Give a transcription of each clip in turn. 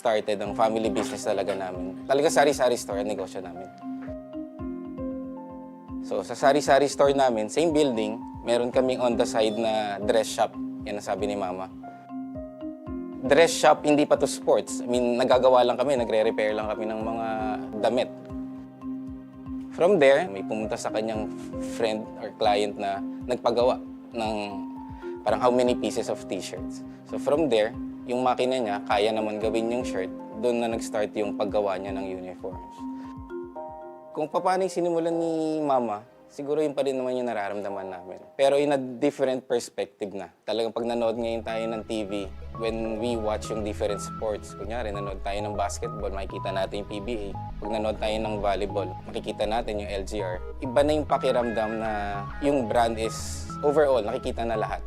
started ang family business talaga namin. Talaga sari-sari store ang negosyo namin. So sa sari-sari store namin, same building, meron kaming on the side na dress shop. Yan ang sabi ni Mama. Dress shop, hindi pa to sports. I mean, nagagawa lang kami, nagre-repair lang kami ng mga damit. From there, may pumunta sa kanyang friend or client na nagpagawa ng parang how many pieces of t-shirts. So from there, yung makina niya, kaya naman gawin yung shirt, doon na nag-start yung paggawa niya ng uniforms. Kung paano yung sinimulan ni Mama, siguro yun pa rin naman yung nararamdaman namin. Pero in a different perspective na. Talagang pag nanood ngayon tayo ng TV, when we watch yung different sports, kunyari nanood tayo ng basketball, makikita natin yung PBA. Pag nanood tayo ng volleyball, makikita natin yung LGR. Iba na yung pakiramdam na yung brand is overall, nakikita na lahat.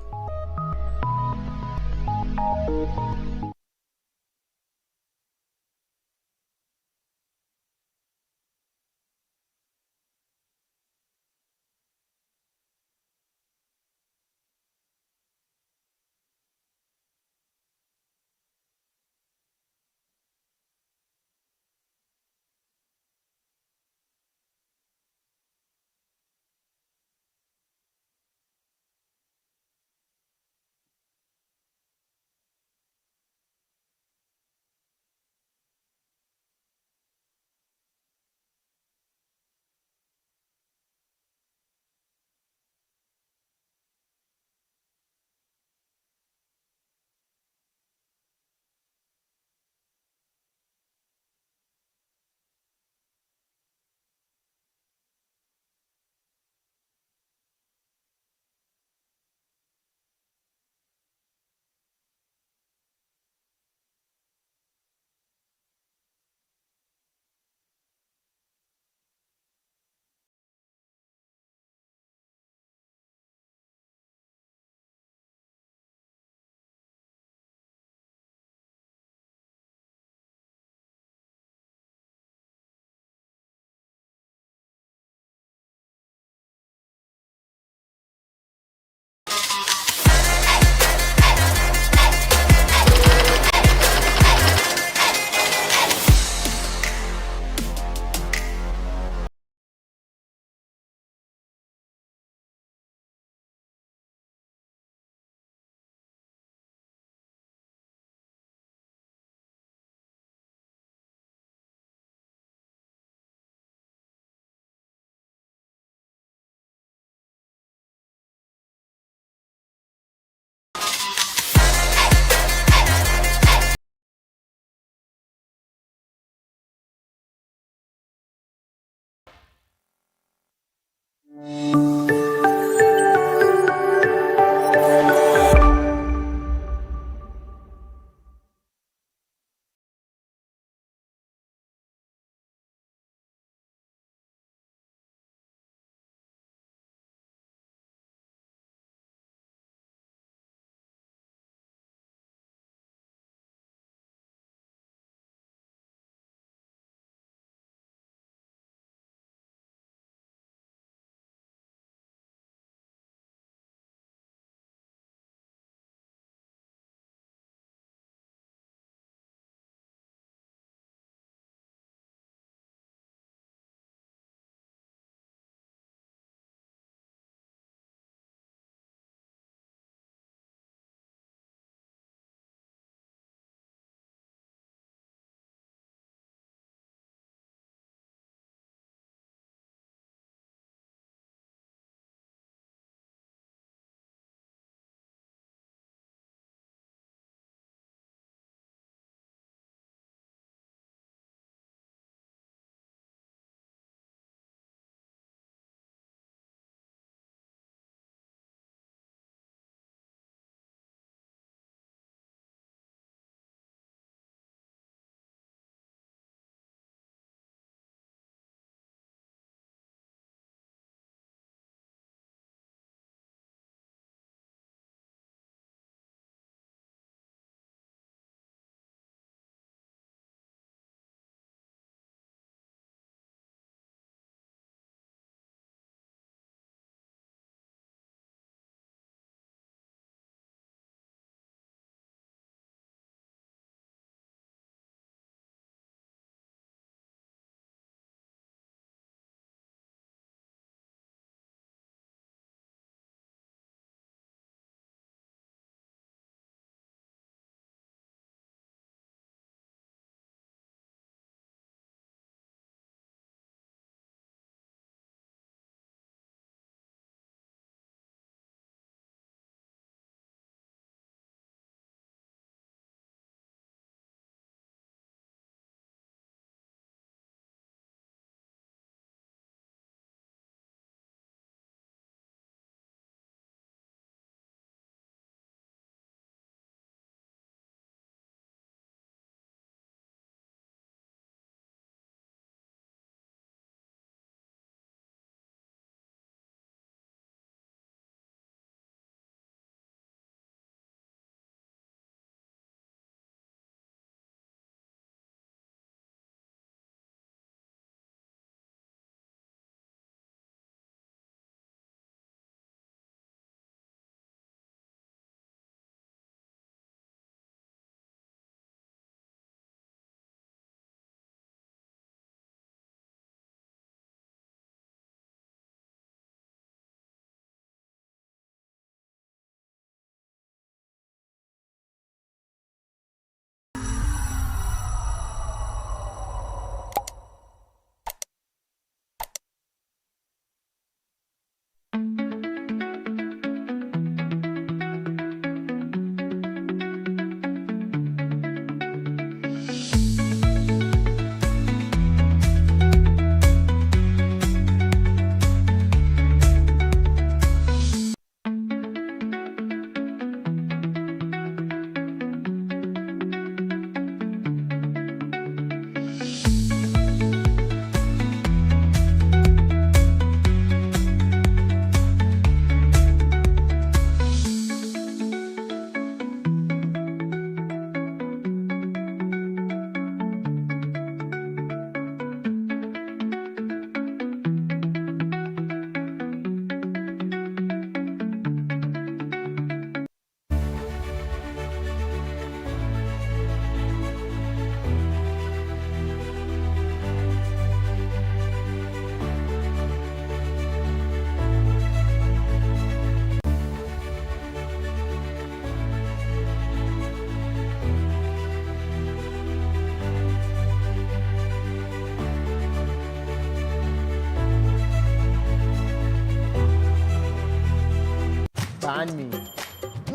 money.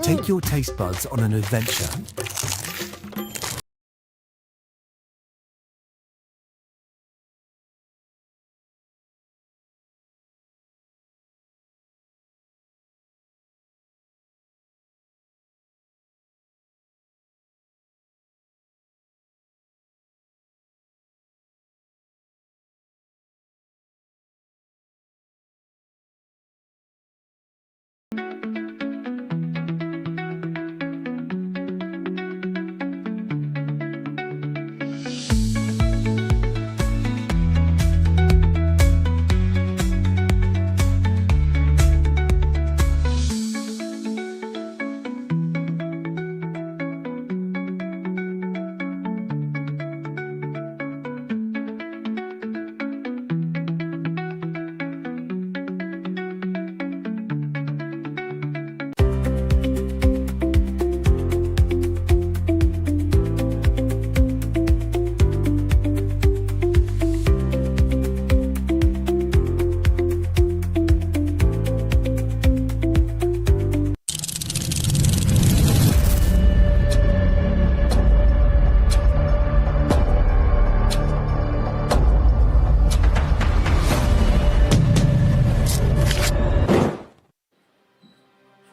Take your taste buds on an adventure.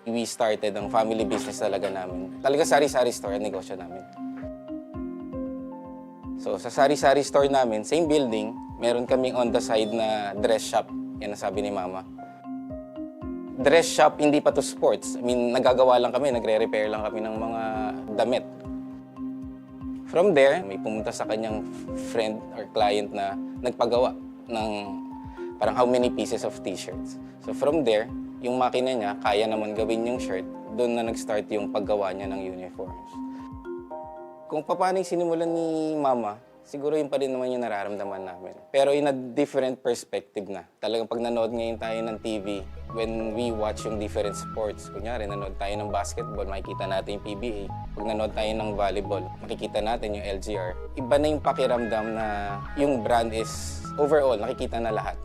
We started ang family business talaga namin. Talaga sari-sari store ang negosyo namin. So sa sari-sari store namin, same building, meron kaming on the side na dress shop. Yan ang sabi ni Mama. Dress shop, hindi pa to sports. I mean, nagagawa lang kami, nagre-repair lang kami ng mga damit. From there, may pumunta sa kanyang friend or client na nagpagawa ng parang how many pieces of t-shirts. So from there, yung makina niya, kaya naman gawin yung shirt, doon na nag-start yung paggawa niya ng uniforms. Kung paano yung sinimulan ni Mama, siguro yun pa rin naman yung nararamdaman namin. Pero in a different perspective na. Talagang pag nanood ngayon tayo ng TV, when we watch yung different sports, kunyari nanood tayo ng basketball, makikita natin yung PBA. Pag nanood tayo ng volleyball, makikita natin yung LGR. Iba na yung pakiramdam na yung brand is overall, nakikita na lahat.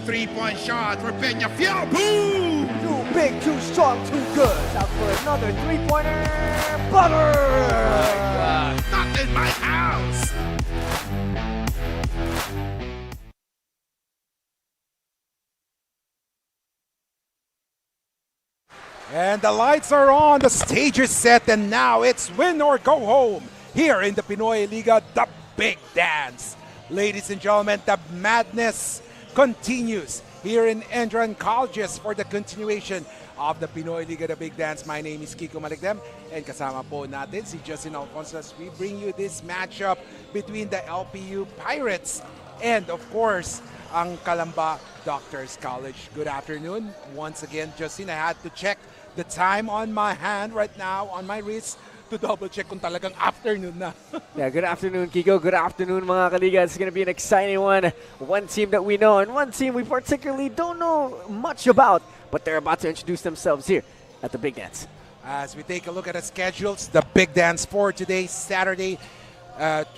Three-point shot for Peñafiel. Boom! Too big, too strong, too good. Out for another three-pointer. Butter! Not in my house. And the lights are on, the stage is set, and now it's win or go home. here in the Pinoyliga, the big dance. Ladies and gentlemen, the madness continues here in ENDERUN colleges for the continuation of the Pinoyliga, the big dance. My name is Kiko Maligdem and kasama po natin si Justin Alfonso as we bring you this matchup between the LPU Pirates and of course ang CALAMBA Doctors College. Good afternoon. Once again, Justin, I had to check the time on my hand right now, on my wrist, to double check kung talagang afternoon na. Yeah, good afternoon, Kiko. Good afternoon, mga kaliga. It's going to be an exciting one. One team that we know and one team we particularly don't know much about, but they're about to introduce themselves here at the Big Dance. As we take a look at the schedules, the big dance for today, Saturday,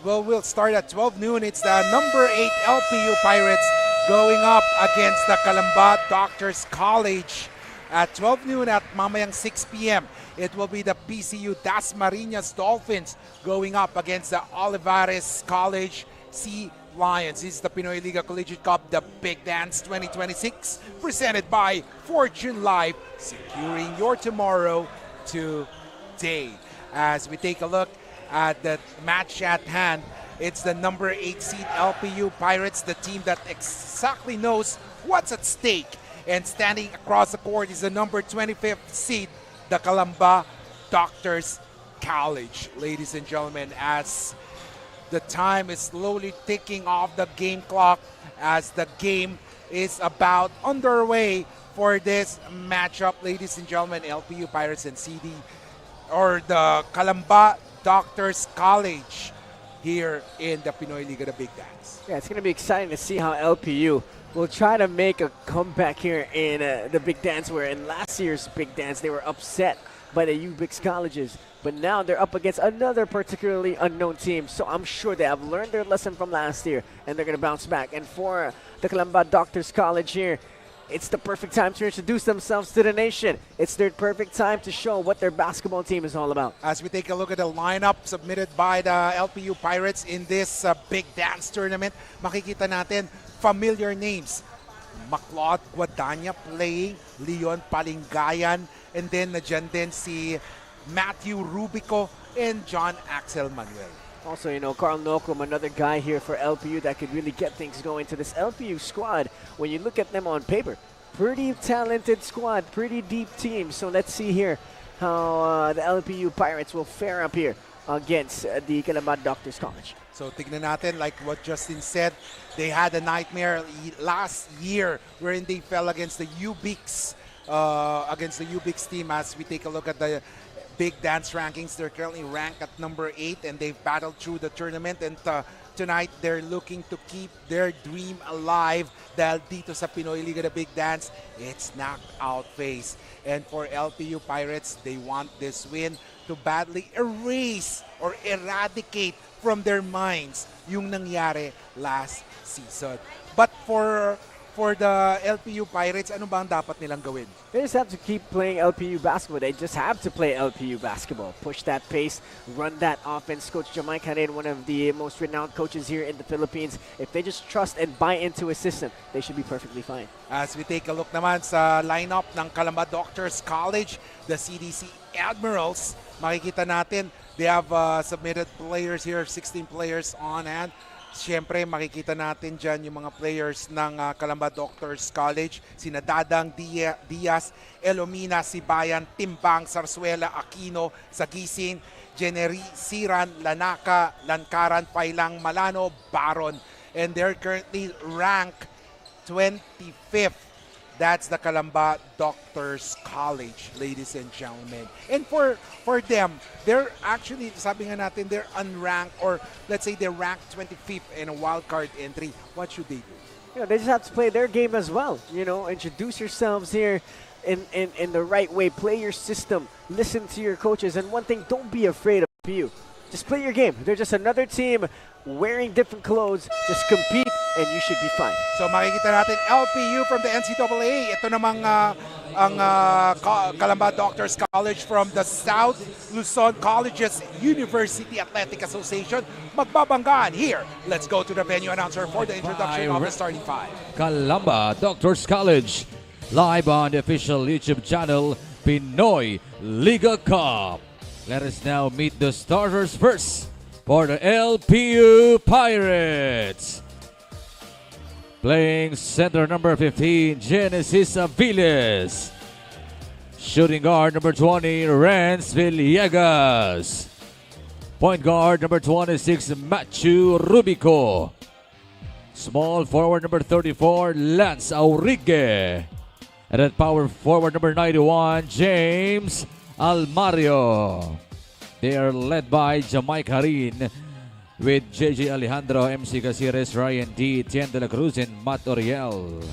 we'll start at 12 noon. It's the number 8 LPU Pirates going up against the CALAMBA Doctors College at 12 noon at mamayang 6 p.m. It will be the PCU Dasmariñas Dolphins going up against the Olivares College Sea Lions. This is the Pinoyliga Collegiate Cup, the Big Dance 2026, presented by Fortune Life, securing your tomorrow today. As we take a look at the match at hand, it's the number 8 seed LPU Pirates, the team that exactly knows what's at stake. And standing across the court is the number 25th seed, the CALAMBA Doctors College. Ladies and gentlemen, as the time is slowly ticking off the game clock, as the game is about underway for this matchup, ladies and gentlemen, LPU Pirates and CD, or the CALAMBA Doctors College here in the Pinoyliga, the Big Dance. Yeah, it's going to be exciting to see how LPU will try to make a comeback here in the Big Dance, where in last year's Big Dance they were upset by the UBIX colleges, but now they're up against another particularly unknown team. So I'm sure they have learned their lesson from last year and they're going to bounce back. And for the CALAMBA Doctors College here, it's the perfect time to introduce themselves to the nation. It's their perfect time to show what their basketball team is all about. As we take a look at the lineup submitted by the LPU Pirates in this Big Dance tournament, makikita natin familiar names. Maclaude Guadagna playing, Leon Palingayan, and then nadyan din si Matthew Rubico and John Axel Manuel. Also, you know, Carl Nocum, another guy here for LPU that could really get things going to this LPU squad. When you look at them on paper, pretty talented squad, pretty deep team. So let's see here how the LPU Pirates will fare up here against the CALAMBA Doctors College. So tignan natin, like what Justin said, they had a nightmare last year wherein they fell against the UBIX, team. As we take a look at the Big Dance rankings, they're currently ranked at number 8 and they've battled through the tournament, and tonight they're looking to keep their dream alive dahil dito sa Pinoyliga, the Big Dance, it's knockout phase. And for LPU Pirates, they want this win to badly erase or eradicate from their minds yung nangyari last season. But for the LPU Pirates, ano ba ang dapat nilang gawin? They just have to keep playing LPU basketball. They just have to play LPU basketball. Push that pace, run that offense. Coach Jamai Karin, one of the most renowned coaches here in the Philippines, if they just trust and buy into his system, they should be perfectly fine. As we take a look naman sa lineup ng CALAMBA Doctors College, the CDC Admirals, makikita natin, they have submitted players here, 16 players on hand. Siyempre, makikita natin dyan yung mga players ng CALAMBA Doctors College. Sina Dadang Diaz, Elomina, Sibayan, Timbang, Sarsuela, Aquino, Sagisin, Jeneri, Siran, Lanaka, Lancaran, Pailang, Malano, Baron. And they're currently ranked 25th. That's the CALAMBA Doctors College, ladies and gentlemen. And for them, they're actually, sabi nga natin, they're unranked, or let's say they're ranked 25th in a wildcard entry. What should they do? You know, they just have to play their game as well. You know, introduce yourselves here in the right way. Play your system. Listen to your coaches. And one thing, don't be afraid of you. Just play your game. They're just another team wearing different clothes. Just compete and you should be fine. So makikita natin LPU from the NCAA. Ito namang ang CALAMBA Doctors College from the South Luzon Colleges University Athletic Association. Magbabanggaan here. Let's go to the venue announcer for the introduction of the starting five. CALAMBA Doctors College, live on the official YouTube channel, Pinoyliga Cup. Let us now meet the starters first. for the LPU Pirates. Playing center number 15, Genesis Aviles. Shooting guard number 20, Renz Villegas. Point guard number 26, Matthew Rubico. Small forward number 34, Lance Aurigue. And at power forward number 91, James Almario. They are led by Jamaica Rin with JJ Alejandro, MC Caceres, Ryan D, Tien de la Cruz, and Matt Oriel.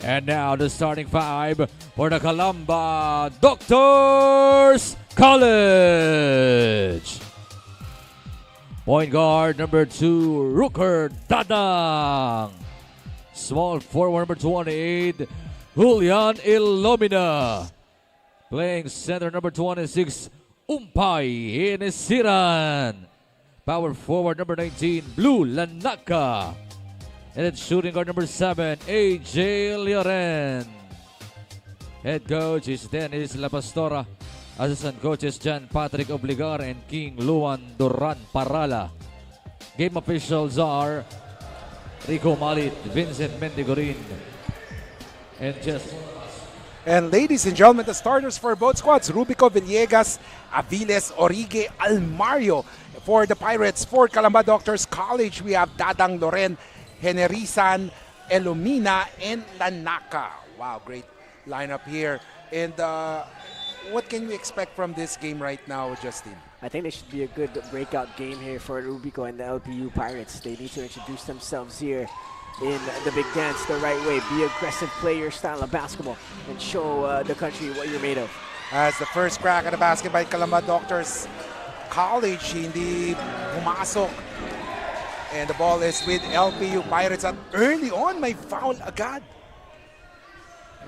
And now the starting five for the Calamba Doctors College. Point guard number 2, Rooker Dadang. Small forward number 28, Julian Ilomina. Playing center number 26, Umpay Inesiran. Power forward number 19, Blue Lanaka. And then shooting guard number 7, AJ Lloren. Head coach is Dennis La Pastora. Assistant coaches John Patrick Obligar and King Luan Duran Parala. Game officials are Rico Malit, Vincent Mendigorin, and Jess. And ladies and gentlemen, the starters for both squads, Rubico, Villegas, Aviles, Origue, Almario. For the Pirates, for Calamba Doctors College, we have Dadang Loren, Henerisan, Elomina, and Lanaka. Wow, great lineup here. And what can we expect from this game right now, Justin? I think it should be a good breakout game here for Rubico and the LPU Pirates. They need to introduce themselves here in the big dance the right way. Be aggressive, play your style of basketball, and show the country what you're made of. As the first crack at the basket by Calamba Doctors College, hindi pumasok. And the ball is with LPU Pirates. At early on, may foul agad.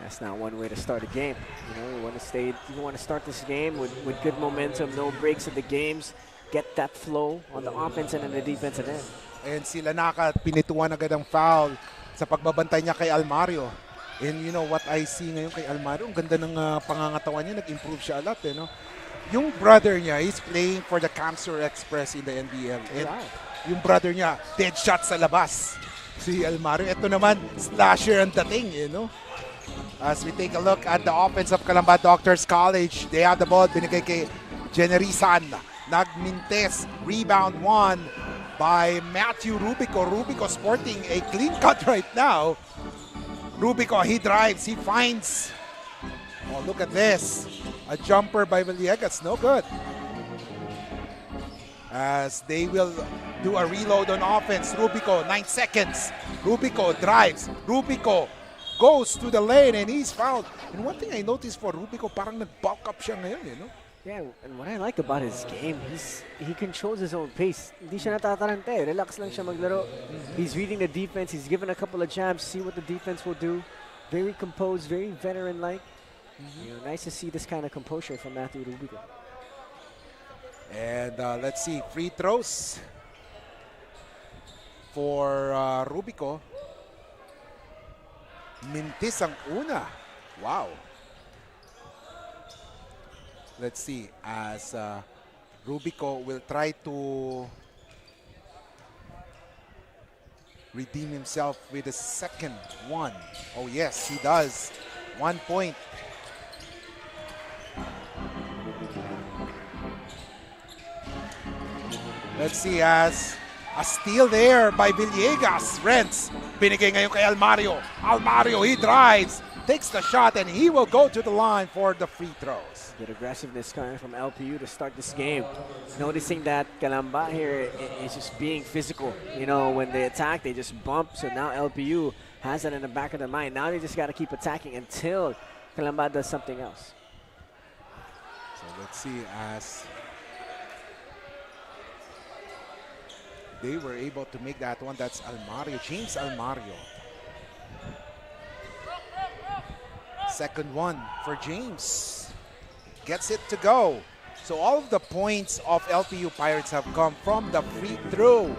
That's not one way to start a game. You know, you want to start this game with good momentum, no breaks in the games, get that flow on the offense and on the defensive end. And si Lanaka pinituan agad ang foul sa pagbabantay niya kay Almario. And you know what I see ngayon kay Almario, ang ganda ng pangangatawan niya, nag-improve siya a lot, eh, no? Yung brother niya is playing for the Camsur Express in the NBL. And yung brother niya, dead shot sa labas. Si Almario, ito naman, slasher ang dating, you know? As we take a look at the offense of Calamba Doctors College, they have the ball, binigay kay Generisan. Nagmintes, rebound won by Matthew Rubico. Rubico sporting a clean cut right now. Rubico, he drives, he finds. Oh, look at this. A jumper by Villegas, no good. As they will do a reload on offense. Rubico, 9 seconds. Rubico drives. Rubico goes to the lane and he's fouled. And one thing I noticed for Rubico, parang nag-bulk up siya ngayon, you know? Yeah, and what I like about his game, he controls his own pace. Hindi siya natatarante. Relax lang siya maglaro. He's reading the defense. He's given a couple of jabs, see what the defense will do. Very composed, very veteran-like. You know, nice to see this kind of composure from Matthew Rubico. And let's see, free throws for Rubico. Mintis ang una. Wow. Let's see, as Rubico will try to redeem himself with a second one. Oh yes, he does. 1 point. Let's see, as a steal there by Villegas. Renz, binigay ngayon kay Almario. Almario, he drives, takes the shot, and he will go to the line for the free throws. Good aggressiveness coming from LPU to start this game. Noticing that Calamba here is just being physical. You know, when they attack, they just bump. So now LPU has that in the back of their mind. Now they just got to keep attacking until Calamba does something else. So let's see, as they were able to make that one. That's Almario, James Almario. Second one for James. Gets it to go. So all of the points of LPU Pirates have come from the free throw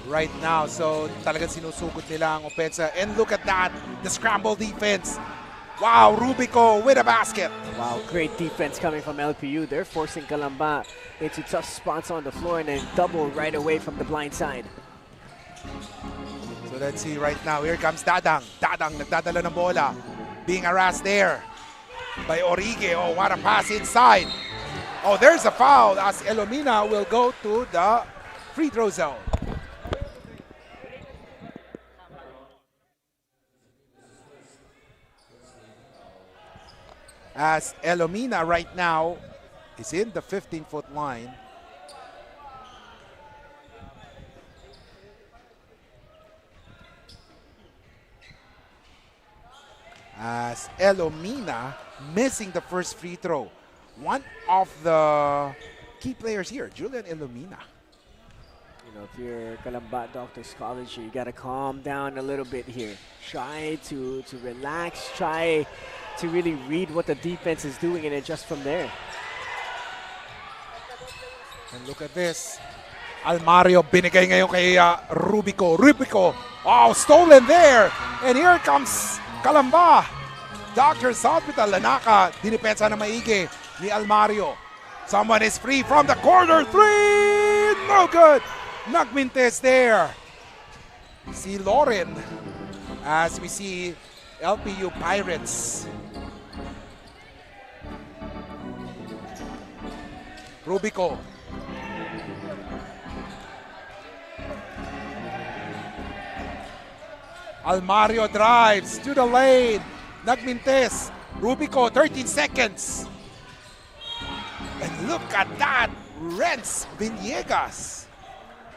right now. So talagang sinusugod nila ang opensa. And look at that, the scramble defense. Wow, Rubico with a basket. Wow, great defense coming from LPU. They're forcing Calamba into tough spots on the floor and then double right away from the blind side. So let's see right now. Here comes Dadang. Dadang nagdadala ng bola. Being harassed there by Orige. Oh, what a pass inside. Oh, there's a foul as Elomina will go to the free throw zone. As Elomina right now is in the 15-foot line. As Elomina missing the first free throw. One of the key players here, Julian Elomina. You know, if you're Calamba Doctors College, you got to calm down a little bit here. Try to relax. Try to really read what the defense is doing and adjust from there. And look at this. Almario binigay ngayon kay Rubico. Rubico, oh, stolen there. And here comes Calamba. Doctors Hospital, Lanaka, dinipensa na maigi ni Almario. Someone is free from the corner. Three! No good. Nagmintes there. Si Lauren as we see LPU Pirates. Rubico. Almario drives to the lane. Nagmintes. Rubico, 13 seconds. And look at that. Renz Villegas.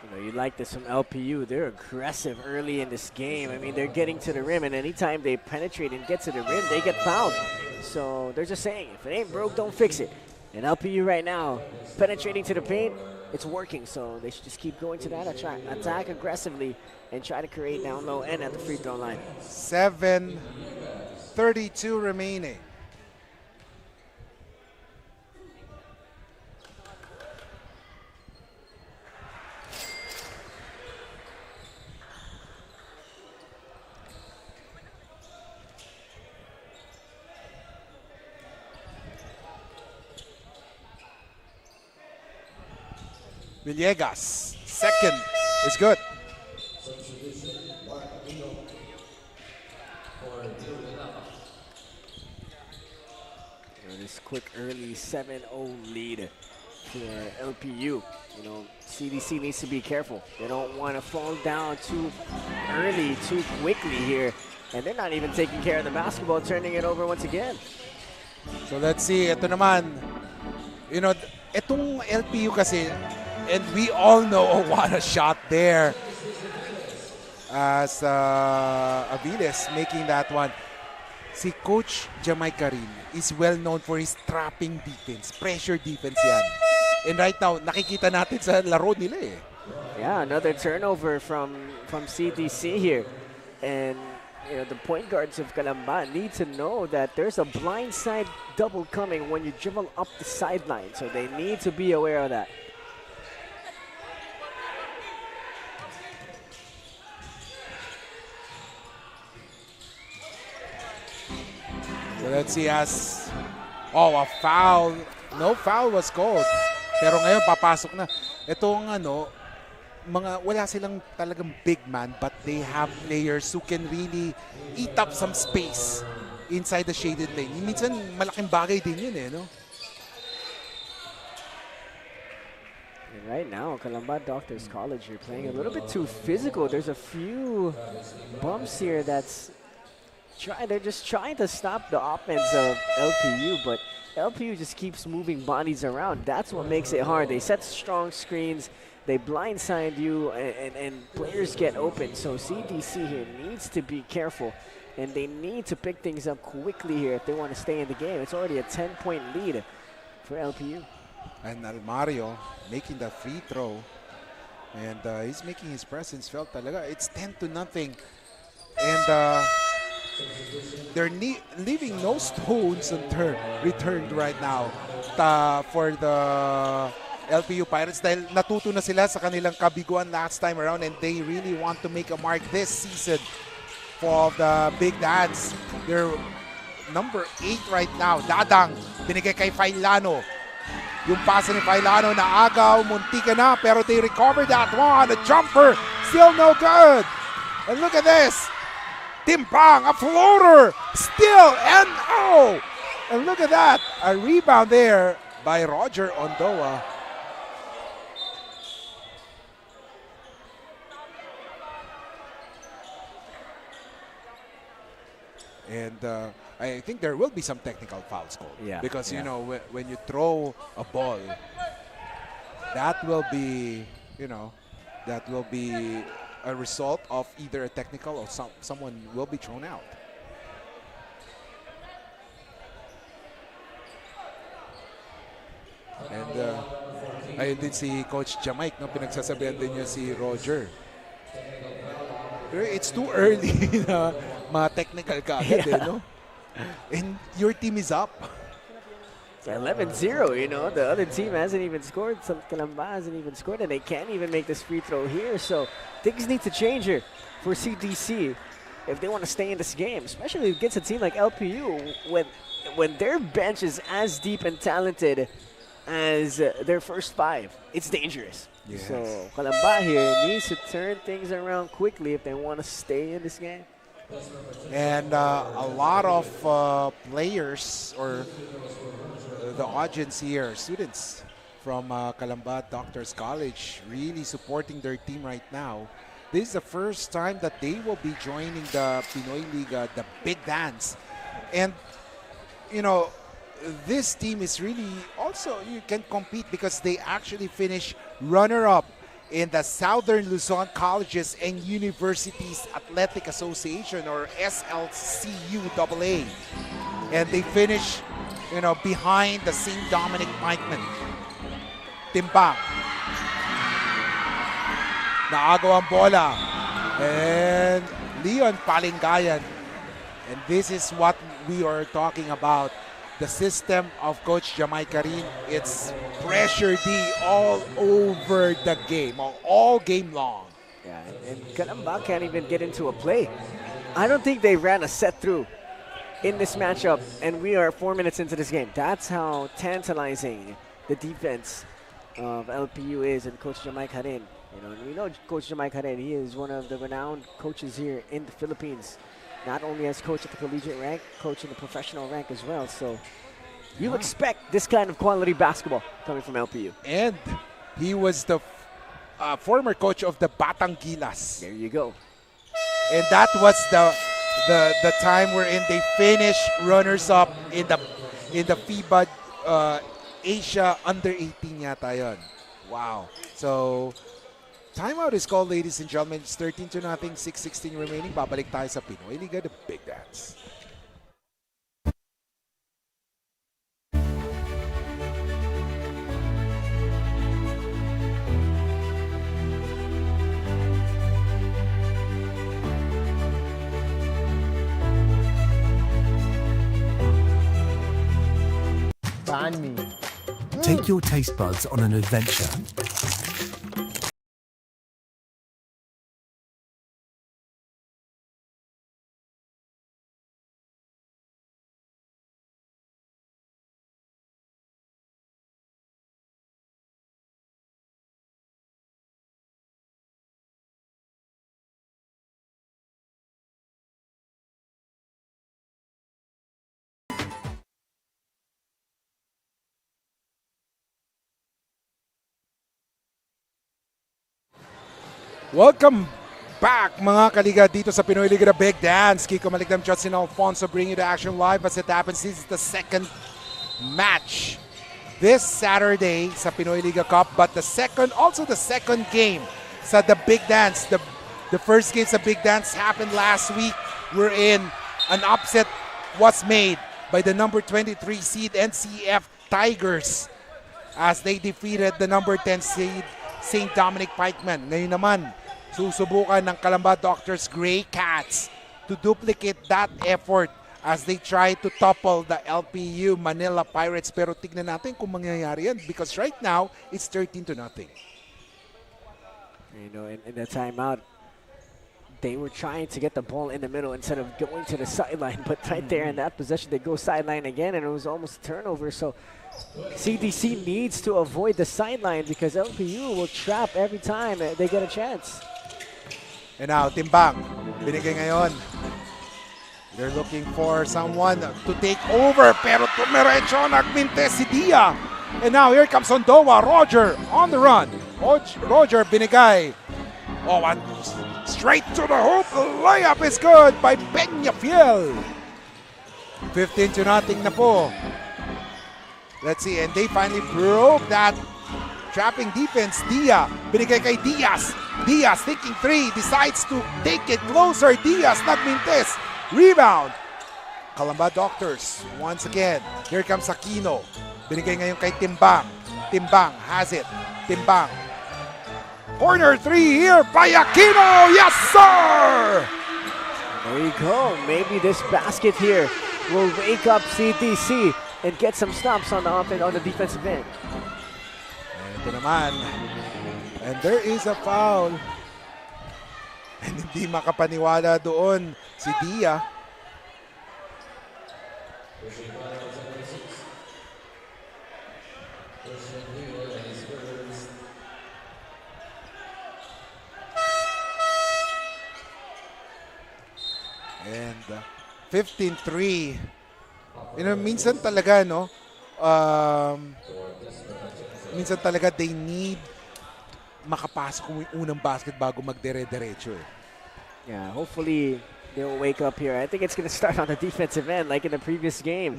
You know, you like this from LPU. They're aggressive early in this game. I mean, they're getting to the rim, and anytime they penetrate and get to the rim, they get fouled. So they're just saying, if it ain't broke, don't fix it. And LPU right now, penetrating to the paint, it's working. So they should just keep going to that attack aggressively and try to create down low and at the free throw line. 7:32 remaining. Villegas, second is good. This quick early 7-0 lead for LPU. You know, CDC needs to be careful. They don't want to fall down too early, too quickly here. And they're not even taking care of the basketball, turning it over once again. So let's see, ito naman. You know, itong LPU kasi, and we all know, oh, what a shot there. As Aviles making that one. Si Coach Jamaica rin is well known for his trapping defense, pressure defense yan. And right now, nakikita natin sa laro nila eh. Yeah, another turnover from CDC here. And you know, the point guards of Calamba need to know that there's a blindside double coming when you dribble up the sideline. So they need to be aware of that. So let's see as, oh, a foul. No foul was called. Pero ngayon papasok na. Itong ano, wala silang talagang big man, but they have players who can really eat up some space inside the shaded lane. Minsan malaking bagay din yun eh, no? And right now, Calamba Doctors College, you're playing a little bit too physical. There's a few bumps here they're just trying to stop the offense of LPU, but LPU just keeps moving bodies around. That's what makes it hard. They set strong screens, they blindside you, and players get open. So CDC here needs to be careful, and they need to pick things up quickly here if they want to stay in the game. It's already a 10-point lead for LPU. And Almario making the free throw, and he's making his presence felt talaga. It's 10-0, and they're leaving no stones returned right now for the LPU Pirates dahil natuto na sila sa kanilang kabiguan last time around, and they really want to make a mark this season for the big dance. They're number 8 right now. Dadang, binigay kay Failano. Yung pasa ni Failano na agaw, muntika na, pero they recovered that one. A jumper, still no good. And look at this. Timbang, a floater, still NO. And look at that, a rebound there by Roger Ondoa. And I think there will be some technical fouls called. Yeah, Because, yeah. you know, when you throw a ball, that will be, you know, that will be a result of either a technical or someone will be thrown out. And ayun din si Coach Jamaic, no? Pinagsasabihan din niya si Roger. Pero it's too early na ma-technical ka agad, Yeah. no? And your team is up. It's 11-0, you know. The other team hasn't even scored. Some CALAMBA hasn't even scored, and they can't even make this free throw here. So things need to change here for CDC if they want to stay in this game, especially against a team like LPU when their bench is as deep and talented as their first 5. It's dangerous. Yes. So CALAMBA here needs to turn things around quickly if they want to stay in this game. And a lot of players or the audience here, students from CALAMBA Doctors College, really supporting their team right now. This is the first time that they will be joining the Pinoyliga, the big dance. And, you know, this team is really also, you can compete because they actually finished runner-up in the Southern Luzon Colleges and Universities Athletic Association, or SLCUAA. And they finished, you know, behind the St. Dominic Pikemen. Timbang. Naagaw ang bola. And Leon Palingayan. And this is what we are talking about. The system of Coach Jamaica Rin, it's pressure D all over the game, all game long. Yeah, and CALAMBA can't even get into a play. I don't think they ran a set through in this matchup, and we are 4 minutes into this game. That's how tantalizing the defense of LPU is and Coach Jamaica Rin. You know, and we know Coach Jamaica Rin, he is one of the renowned coaches here in the Philippines. Not only as coach at the collegiate rank, coach in the professional rank as well. So you expect this kind of quality basketball coming from LPU. And he was the former coach of the Batang Gilas. There you go. And that was the time wherein they finished runners-up in the FIBA Asia Under-18 yata yun. Wow. So, timeout is called, ladies and gentlemen. It's 13-0, 6:16 remaining. Babalik tayo sa Pinoyliga, the big dance. Take your taste buds on an adventure. Welcome back, mga kaliga, dito sa Pinoyliga, the big dance. Kiko Maligdam, Justin Alfonso bringing you the action live as it happens. This is the second match this Saturday sa Pinoyliga Cup, but also the second game sa the big dance. The first game sa big dance happened last week, wherein an upset was made by the number 23 seed NCF Tigers as they defeated the number 10 seed St. Dominic Pikemen. Ngayon naman, susubukan ng CALAMBA Doctors Grey Cats to duplicate that effort as they try to topple the LPU Manila Pirates. Pero tignan natin kung mangyayari yan because right now, it's 13-0. You know, in the timeout, they were trying to get the ball in the middle instead of going to the sideline. But right there in that possession, they go sideline again, and it was almost a turnover. So CDC needs to avoid the sideline because LPU will trap every time they get a chance. And now, Timbang. Binigay ngayon. They're looking for someone to take over. Pero tumiretso, nagminte si Dia. And now, here comes Ondoa. Roger on the run. Roger binigay. Oh, and straight to the hoop. The layup is good by Peñafiel. 15-0 na po. Let's see, and they finally broke that trapping defense. Dia, binigay kay Diaz. Diaz thinking three, decides to take it closer. Diaz, nagmintes. Rebound. Calamba Doctors once again. Here comes Aquino. Binigay ngayon kay Timbang. Timbang has it. Timbang. Corner three here by Aquino. Yes, sir! There you go. Maybe this basket here will wake up CDC and get some stops on the offense, on the defensive end. Ito naman. And there is a foul. And hindi makapaniwala doon si Dia. And 15-3. You know, minsan talaga, no? Minsan talaga they need makapasok yung unang basket bago magdire-diretso. Yeah, hopefully they'll wake up here. I think it's going to start on the defensive end like in the previous game.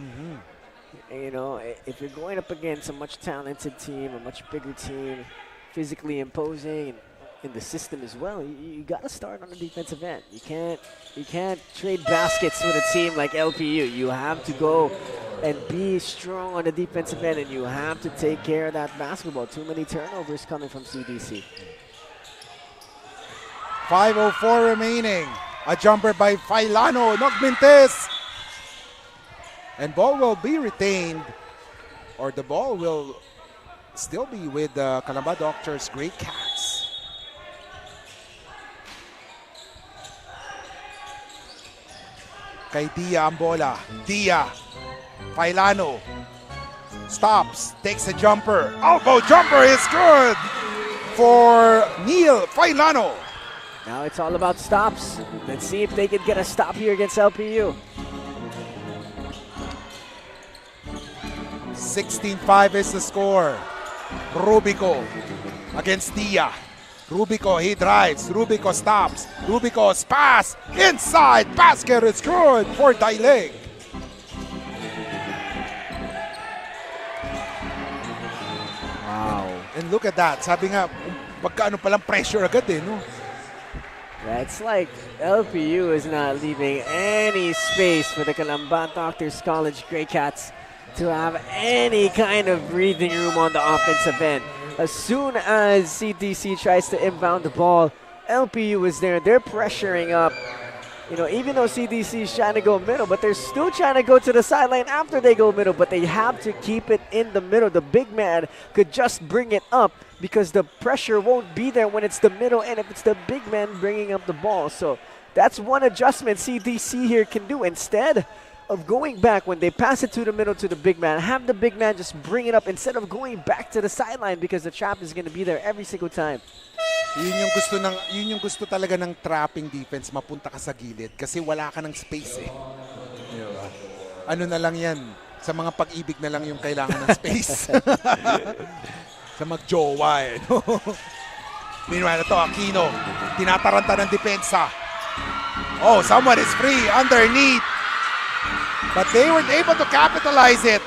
You know, if you're going up against a much talented team, a much bigger team, physically imposing, in the system as well, you got to start on the defensive end. You can't trade baskets with a team like LPU. You have to go and be strong on the defensive end, and you have to take care of that basketball. Too many turnovers coming from CDC. 5:04 remaining. A jumper by Failano. Nagmintes. And ball will be retained, or the ball will still be with the Calamba Doctors Great Cats. Kay Dia ang bola. Dia. Failano. Stops. Takes a jumper. Elbow jumper is good for Neil Failano. Now it's all about stops. Let's see if they can get a stop here against LPU. 16-5 is the score. Rubico against Dia. Rubico, he drives. Rubico stops. Rubico's pass inside. Basket is good for Daileg. Wow. And look at that. Sabi nga, pagkaano palang pressure agad eh, no? Yeah, it's like LPU is not leaving any space for the Calamba Doctors College Grey Cats to have any kind of breathing room on the offensive end. As soon as CDC tries to inbound the ball, LPU is there. They're pressuring up. You know, even though CDC is trying to go middle, but they're still trying to go to the sideline after they go middle, but they have to keep it in the middle. The big man could just bring it up because the pressure won't be there when it's the middle and if it's the big man bringing up the ball. So that's one adjustment CDC here can do. Instead of going back when they pass it to the middle to the big man, have the big man just bring it up instead of going back to the sideline because the trap is going to be there every single time. Yun yung gusto talaga ng trapping defense, mapunta ka sa gilid kasi wala ka ng space eh. Diba? Ano na lang yan, sa mga pag-ibig na lang yung kailangan ng space. Sa magjowa eh. No? Meanwhile, ito, Aquino, tinataranta ng depensa. Oh, someone is free underneath. But they weren't able to capitalize it.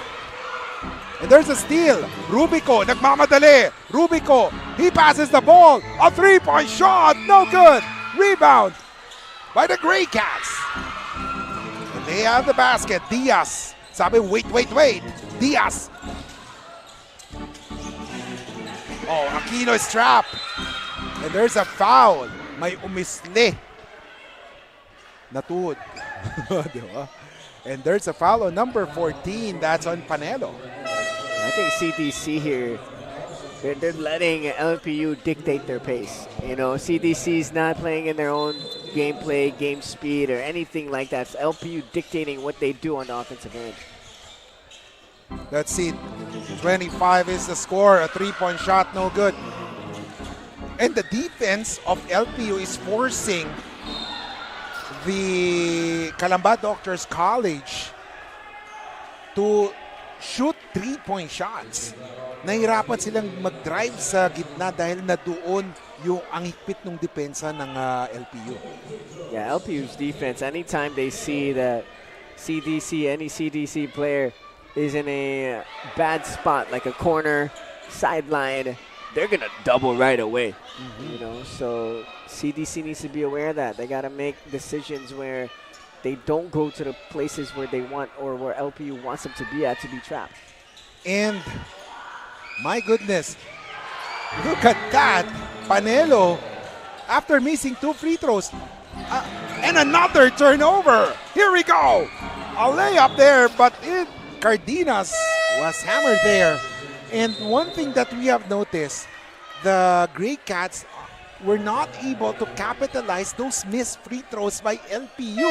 And there's a steal. Rubico, nagmamadali. Rubico, he passes the ball. A three-point shot, no good. Rebound by the Grey Cats. And they have the basket. Diaz. Sabi, wait. Diaz. Oh, Aquino is trapped. And there's a foul. May umisli. Natud. Diba? And there's a foul on number 14. That's on Panelo. I think CDC here, they're letting LPU dictate their pace. You know, CDC is not playing in their own gameplay, game speed, or anything like that. It's LPU dictating what they do on the offensive end. Let's see. 25 is the score. A three-point shot, no good. And the defense of LPU is forcing the CALAMBA Doctors College to shoot three-point shots. Nahirapan silang mag-drive sa gitna dahil na doon yung ang higpit ng depensa ng LPU. Yeah, LPU's defense, anytime they see that any CDC player is in a bad spot, like a corner, sideline, they're going to double right away. You know, so CDC needs to be aware of that. They got to make decisions where they don't go to the places where they want or where LPU wants them to be at to be trapped. And my goodness, look at that. Panelo, after missing 2 free throws, and another turnover. Here we go. A layup there, but Cardenas was hammered there. And one thing that we have noticed, the Grey Cats were not able to capitalize those missed free throws by LPU.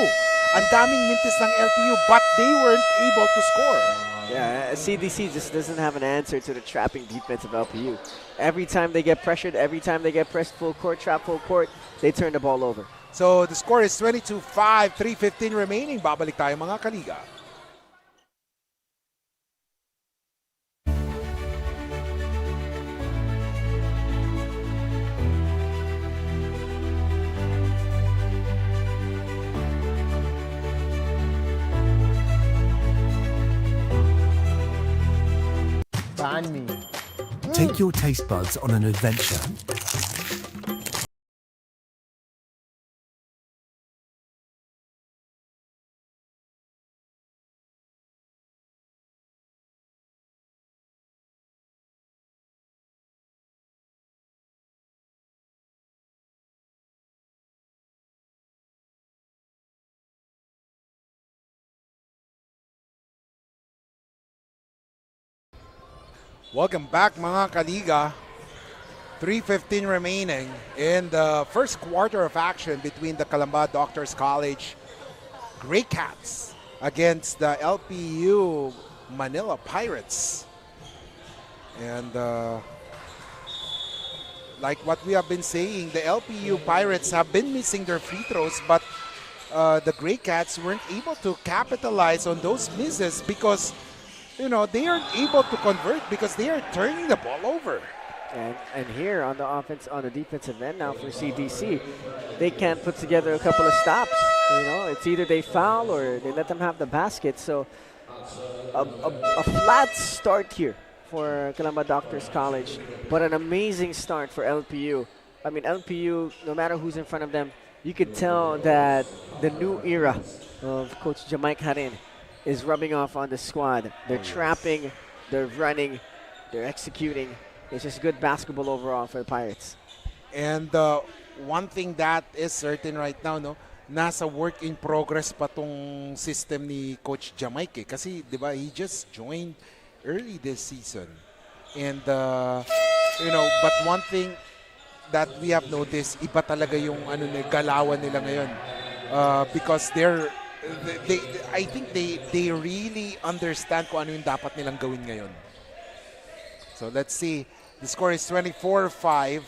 Ang daming mintis ng LPU, but they weren't able to score. Yeah, CDC just doesn't have an answer to the trapping defense of LPU. Every time they get pressured, every time they get pressed full court, trap full court, they turn the ball over. So the score is 22-5, 3:15 remaining. Babalik tayo mga kaliga. Take your taste buds on an adventure. Welcome back mga kaliga. 3:15 remaining in the first quarter of action between the CALAMBA Doctors College Grey Cats against the LPU Manila Pirates. And like what we have been saying, the LPU Pirates have been missing their free throws, but the Grey Cats weren't able to capitalize on those misses because they aren't able to convert because they are turning the ball over. And here on the defensive end now for CDC, they can't put together a couple of stops. It's either they foul or they let them have the basket. So a flat start here for CALAMBA Doctors College, but an amazing start for LPU. I mean, LPU, no matter who's in front of them, you could tell that the new era of Coach Jamaic Harin is rubbing off on the squad. They're trapping, they're running, they're executing. It's just good basketball overall for the Pirates. And one thing that is certain right now, nasa work in progress pa tong system ni Coach Jamaic kasi 'di ba he just joined early this season. And but one thing that we have noticed, iba talaga yung galawan nila ngayon. Because I think they really understand kung ano yung dapat nilang gawin ngayon. So let's see. The score is 24-5.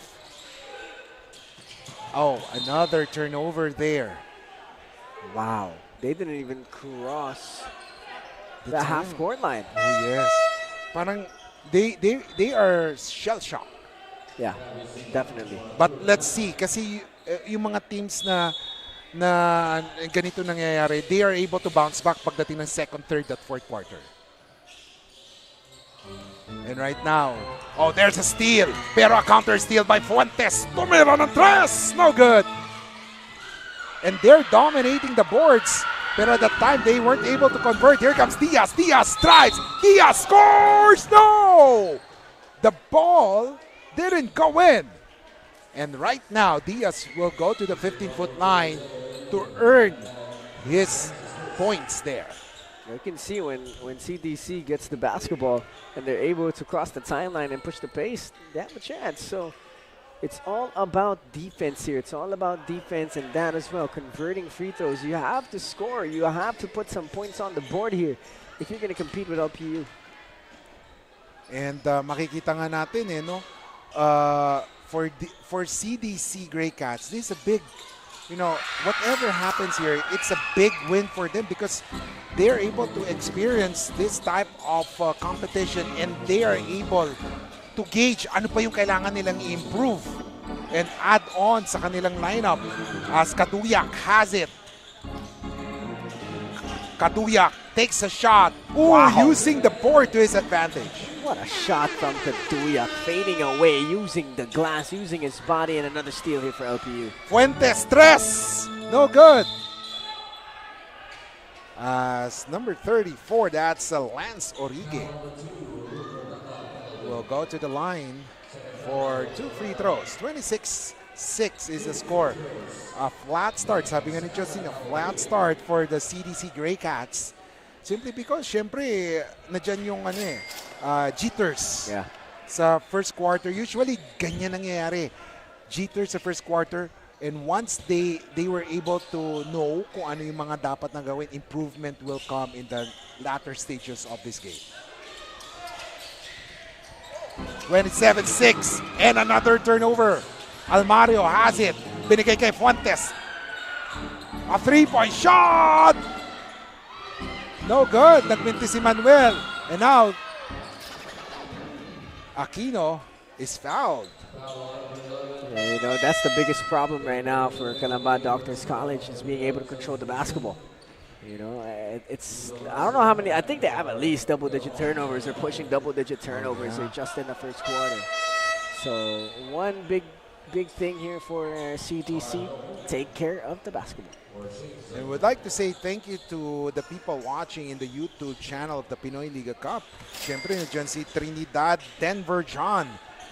Oh, another turnover there. Wow. They didn't even cross the half-court line. Oh, yes. Parang they are shell-shocked. Yeah, definitely. But let's see. Kasi yung mga teams na ganito nangyayari, they are able to bounce back pagdating ng second, third, at fourth quarter. And right now, there's a steal. Pero a counter steal by Fuentes. Tumira ng tres. No good. And they're dominating the boards. Pero at that time, they weren't able to convert. Here comes Diaz. Diaz drives. Diaz scores. No! The ball didn't go in. And right now, Diaz will go to the 15-foot line to earn his points there. You can see when CDC gets the basketball and they're able to cross the timeline and push the pace, they have a chance. So It's all about defense here. It's all about defense and that as well. Converting free throws. You have to score. You have to put some points on the board here if you're going to compete with LPU. And makikita nga natin no, for CDC Grey Cats, this is a big, whatever happens here, it's a big win for them because they're able to experience this type of competition and they are able to gauge ano pa yung kailangan nilang i-improve and add on sa kanilang lineup as Kaduyak has it. Kaduyak takes a shot. Using the board to his advantage. What a shot from Kaduyak, fading away, using the glass, using his body, and another steal here for LPU. Fuentes, tres! No good. As number 34, that's Lance Origue. Will go to the line for 2 free throws. 26-6 is the score. A flat start. Sabi nga ni Justin, a flat start for the CDC Grey Cats. Simply because, syempre, nadyan yung jitters. Yeah. Sa first quarter. Usually, ganyan nangyayari. Jitters sa first quarter. And once they were able to know kung ano yung mga dapat na gawin, improvement will come in the latter stages of this game. 27-6 and another turnover. Almario has it. Binigay kay Fuentes. A 3-point shot! No good. Nagminti si Manuel. And now, Aquino is fouled. Yeah, that's the biggest problem right now for CALAMBA Doctors College is being able to control the basketball. It's I don't know how many. I think they have at least double-digit turnovers. They're pushing double-digit turnovers here just in the first quarter. So one big thing here for CDC, take care of the basketball. And would like to say thank you to the people watching in the YouTube channel of the Pinoyliga Cup. Siyempre, nandiyan si Trinidad Denver John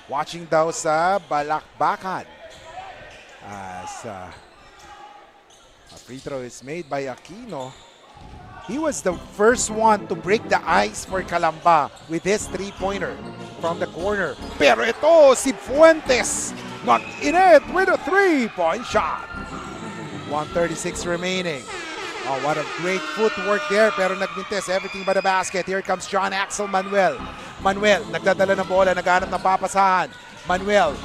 watching daw sa Balakbakan. As a free throw is made by Aquino. He was the first one to break the ice for CALAMBA with his three-pointer from the corner. Pero ito, si Fuentes, not in it with a three-point shot. 1:36 remaining. Oh, what a great footwork there. Pero nagmintes, everything but the basket. Here comes John Axel Manuel. Manuel, nagdadala ng bola, naghanap ng papasahan. Manuel,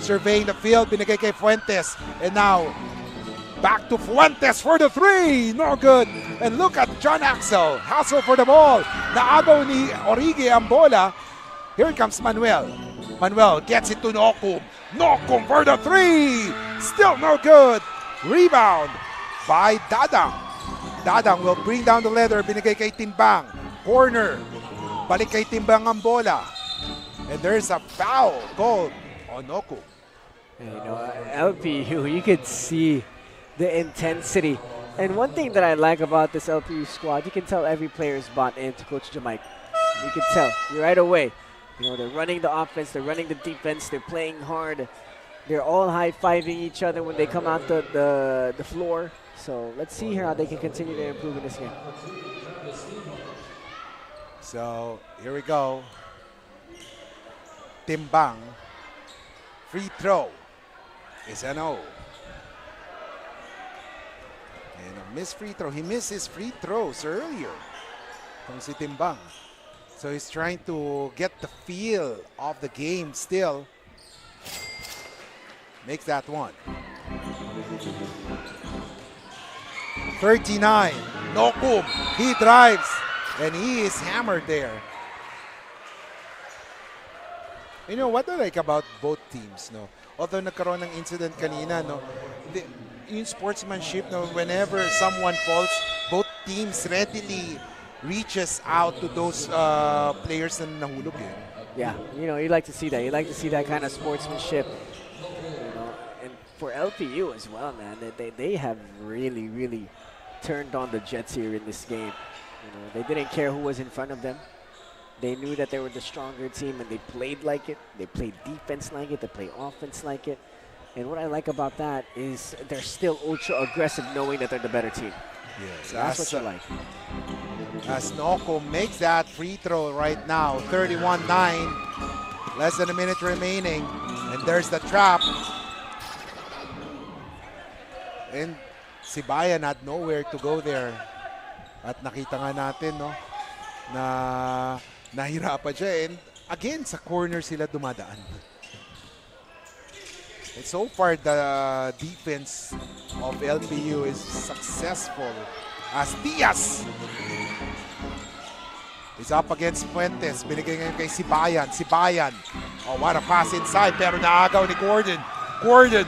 surveying the field, binigay kay Fuentes. And now, back to Fuentes for the three. No good. And look at John Axel. Hustle for the ball. Naagaw ni Origue ang bola. Here comes Manuel. Manuel gets it to Nokum. Nokum for the three. Still no good. Rebound by Dadang. Dadang will bring down the leather. Binigay kay Timbang. Corner. Balik kay Timbang ang bola. And there's a foul called on Nokum. LPU, you could see the intensity. And one thing that I like about this LPU squad, you can tell every player is bought into Coach Jamaica. You can tell right away. They're running the offense, they're running the defense, they're playing hard. They're all high-fiving each other when they come out the floor. So let's see here how they can continue to improve in this game. So here we go. Timbang. Free throw is a no. And a missed free throw. He missed his free throws earlier from si Timbang. So he's trying to get the feel of the game still. Makes that one. 39. Nokum. He drives. And he is hammered there. You know what I like about both teams, no? Although nagkaroon ng incident kanina, no? In sportsmanship, no, whenever someone falls, both teams readily reaches out to those players na nahulog eh. Yeah, you like to see that. You like to see that kind of sportsmanship. And for LPU as well, man, they have really turned on the Jets here in this game. They didn't care who was in front of them. They knew that they were the stronger team, and they played like it. They played defense like it. They played offense like it. And what I like about that is they're still ultra aggressive, knowing that they're the better team. Yes, That's what you like. As Nokum makes that free throw right now, 31-9, less than a minute remaining. And there's the trap. And si Bayan had nowhere to go there. At nakita nga natin, no, na nahirapan siya. And again, sa corner sila dumadaan. And so far, the defense of LPU is successful as Diaz is up against Fuentes. Binigay ngayon kay Sibayan. Sibayan. Oh, what a pass inside. Pero naagaw ni Gordon. Gordon.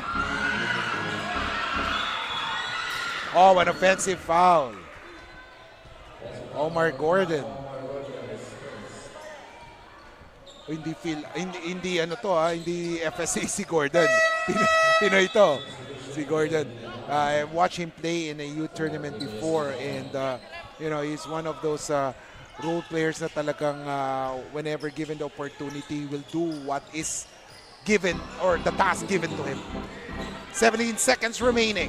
Oh, an offensive foul. Omar Gordon. Oh, hindi ano to ha, hindi FSA si Gordon. Pinoy to. Si Gordon. I watched him play in a youth tournament before, and you know, he's one of those role players na talagang whenever given the opportunity will do what is given or the task given to him. 17 seconds remaining.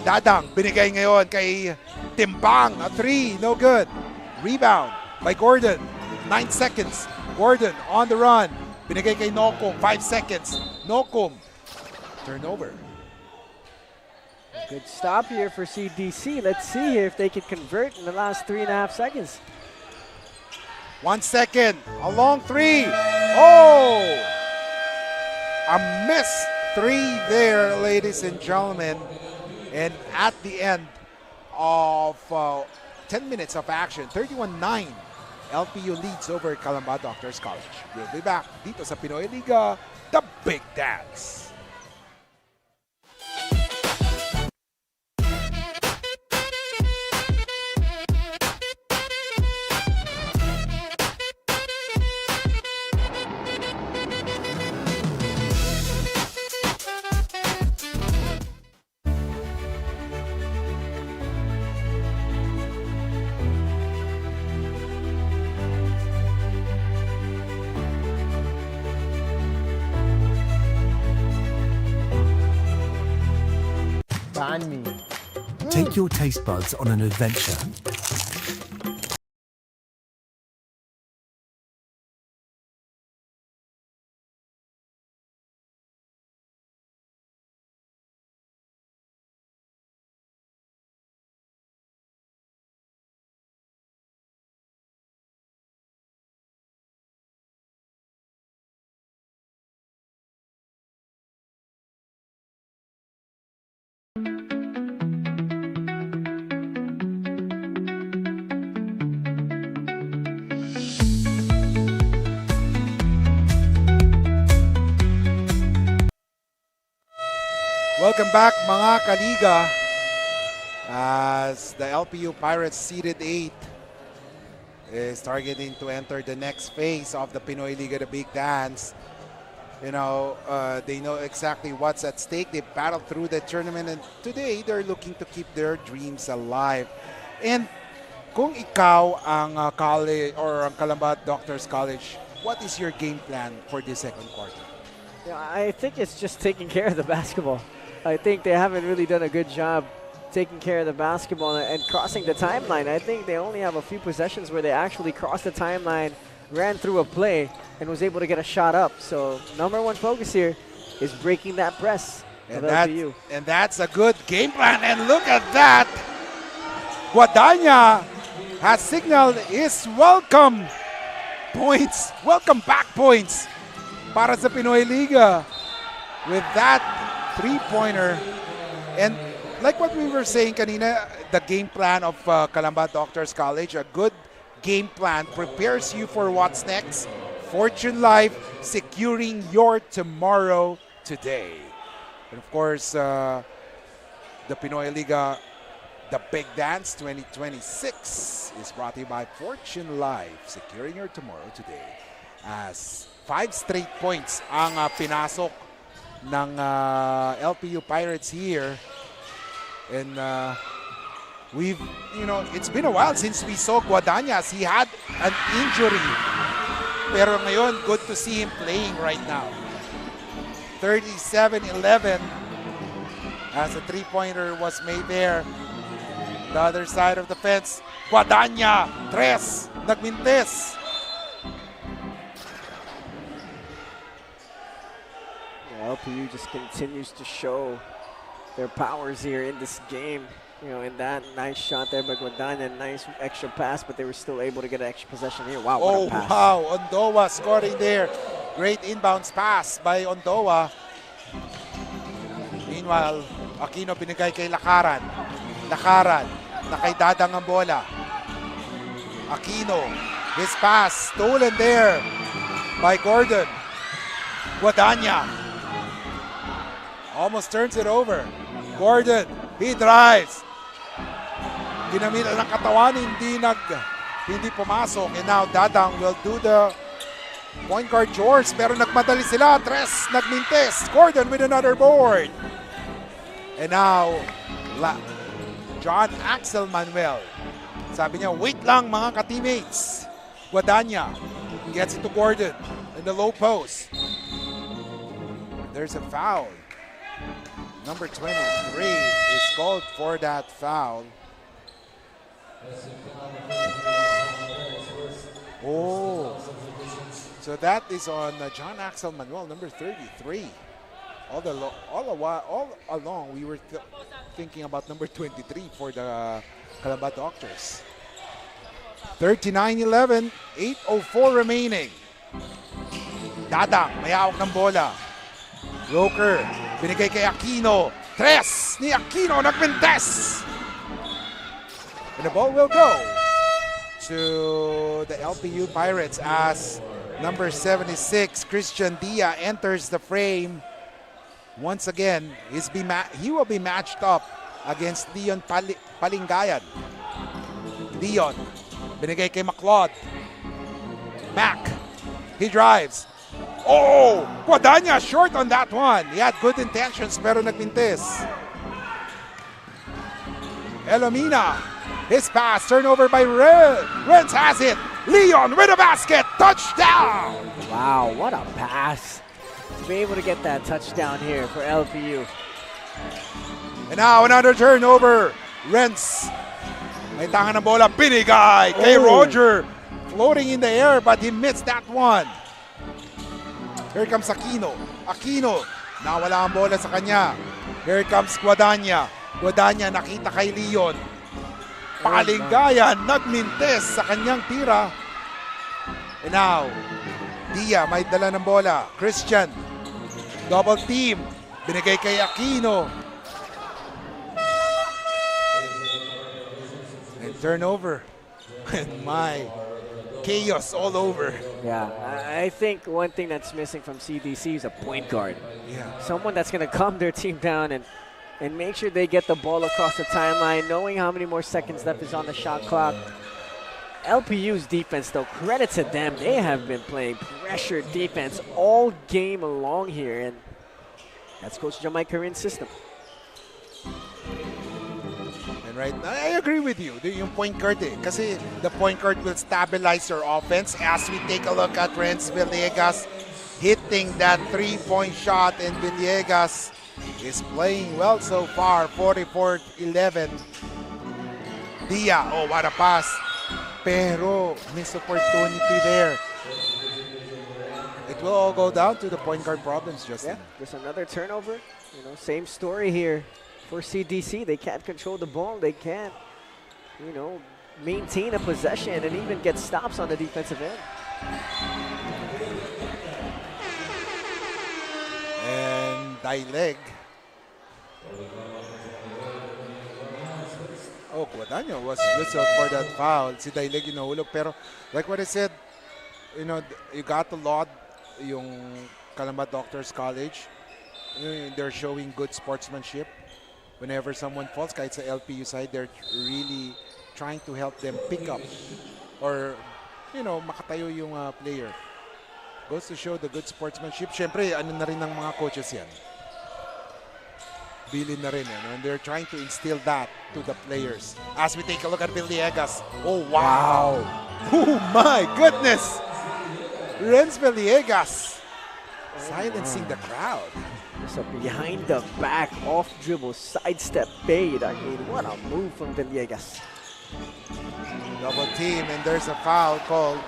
Dadang binigay ngayon kay Timbang, a 3, no good. Rebound by Gordon. 9 seconds. Gordon on the run. Binigay kay Nokum, 5 seconds. Nokum. Turnover. Good stop here for CDC. Let's see here if they can convert in the last 3.5 seconds. 1 second. A long 3. Oh! A missed 3 there, ladies and gentlemen. And at the end of 10 minutes of action, 31-9, LPU leads over CALAMBA Doctors College. We'll be back dito sa Pinoyliga, the Big Dance. Take your taste buds on an adventure. Welcome back mga kaliga, as the LPU Pirates seeded 8 is targeting to enter the next phase of the Pinoyliga, the Big Dance. You know, they know exactly what's at stake. They battled through the tournament, and today they're looking to keep their dreams alive. And kung ikaw ang college or ang CALAMBA Doctors College, what is your game plan for this second quarter? Yeah, I think it's just taking care of the basketball. I think they haven't really done a good job taking care of the basketball and crossing the timeline. I think they only have a few possessions where they actually crossed the timeline, ran through a play, and was able to get a shot up. So number one focus here is breaking that press of LPU. And that's a good game plan. And look at that. Guadagna has signaled his welcome points, welcome back points para sa Pinoyliga with that three-pointer. And like what we were saying kanina, the game plan of CALAMBA Doctors College, a good game plan prepares you for what's next. Fortune Life, securing your tomorrow today. And of course, the Pinoyliga, the Big Dance 2026 is brought to you by Fortune Life, securing your tomorrow today. As 5 straight points ang pinasok ng LPU Pirates here. And we've, you know, it's been a while since we saw Guadañas. He had an injury. Pero ngayon, good to see him playing right now. 37-11 as a three-pointer was made there. The other side of the fence, Guadaña, tres, nagmintes. LPU just continues to show their powers here in this game. You know, in that nice shot there by Guadagna, nice extra pass, but they were still able to get an extra possession here. Wow, what a pass. Wow, Ondoa scoring there. Great inbounds pass by Ondoa. Meanwhile, Aquino binigay kay Lakaran. Lakaran, na kay Dadang ang bola. Aquino, his pass, stolen there by Gordon. Guadagna almost turns it over. Gordon, he drives. Ginamitan ng katawan, hindi pumasok. And now Dadang will do the point guard George, pero nagmadali sila. Tres, nagmintes. Gordon with another board. And now, John Axel Manuel. Sabi niya, wait lang mga ka-teammates. Guadagna gets it to Gordon in the low post. There's a foul. Number 23 is called for that foul. Oh, so that is on John Axel Manuel, number 33. All along, we were thinking about number 23 for the CALAMBA Doctors. 39-11, 8:04 remaining. Dadang, may hawak ng bola. Roker, binigay kay Aquino. Tres ni Aquino, nagmintes. And the ball will go to the LPU Pirates as number 76, Christian Dia, enters the frame. Once again, he will be matched up against Leon Palingayan. Leon, binigay kay McLeod. Mac, he drives. Oh, Guadagna short on that one. He had good intentions pero nagmintis. Elomina, his pass, turnover by Ren. Renz has it. Leon with a basket, touchdown. Wow, what a pass. To be able to get that touchdown here for LPU. And now another turnover. Renz, may tangan ng bola, binigay kay Roger. Floating in the air but he missed that one. Here comes Aquino. Aquino, nawala ang bola sa kanya. Here comes Guadagna. Guadagna nakita kay Leon. Palingayan, nagmintes sa kanyang tira. And now, Dia may dala ng bola. Christian, double team. Binigay kay Aquino. And turnover. And my, chaos all over. Yeah, I think one thing that's missing from CDC is a point guard. Yeah. Someone that's going to calm their team down and make sure they get the ball across the timeline, knowing how many more seconds left is on the shot clock. LPU's defense, though, credit to them. They have been playing pressure defense all game along here, and that's Coach Jamai Karin's system. And right now, I agree with you. Yung point guard kasi the point guard will stabilize your offense as we take a look at Renz Villegas hitting that three-point shot, and Villegas is playing well so far, 44-11. Dia, oh, what a pass. Pero, missed opportunity there. It will all go down to the point guard problems, Justin. Yeah, just another turnover. You know, same story here for CDC. They can't control the ball. They can't, you know, maintain a possession and even get stops on the defensive end. And Daileg. Oh, Guadagna was whistled for that foul. Si Daileg inuhulog. Pero like what I said, you know, you got to laud yung CALAMBA Doctors College. They're showing good sportsmanship. Whenever someone falls, kahit sa LPU side, they're really trying to help them pick up or, you know, makatayo yung player. Goes to show the good sportsmanship. Siyempre, ano na rin ng mga coaches yan. Bilin na rin yan. And they're trying to instill that to the players. As we take a look at Villegas. Oh, wow. Oh, my goodness. Renz Villegas silencing the crowd. So behind the back, off dribble, sidestep fade. I mean, what a move from Villegas. Double team, and there's a foul called.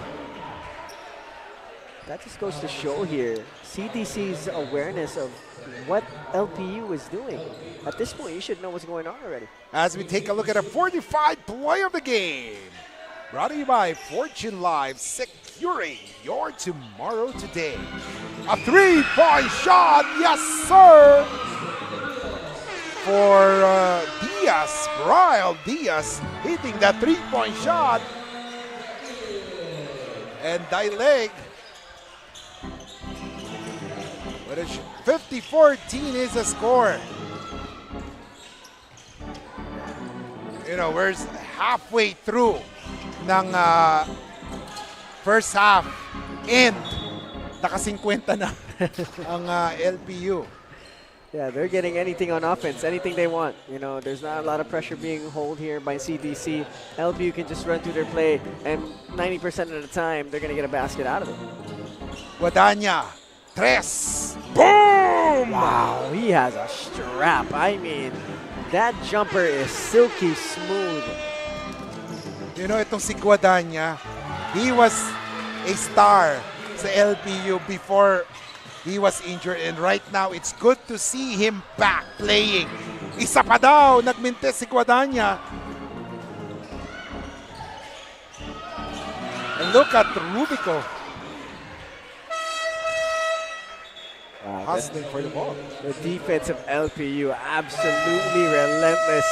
that just goes to show here CDC's awareness of what LPU is doing. At this point, you should know what's going on already. As we take a look at a 45 play of the game. Brought to you by Fortune Life, securing your tomorrow today. A 3-point shot, yes sir! For Diaz, Brian Diaz hitting that 3-point shot. And Dileg. 50-14 is the score. You know, we're halfway through ng first half and naka-50 na ang LPU. Yeah, they're getting anything on offense, anything they want. You know, there's not a lot of pressure being held here by CDC. LPU can just run through their play, and 90% of the time, they're going to get a basket out of it. Guadagna, tres, boom! Wow, he has a strap. I mean, that jumper is silky smooth. You know, itong si Guadagna, he was a star sa LPU before he was injured, and right now it's good to see him back playing. Isa pa daw, nagmintes si Guadagna. And look at Rubico. Hustling for the ball. The defense of LPU absolutely relentless,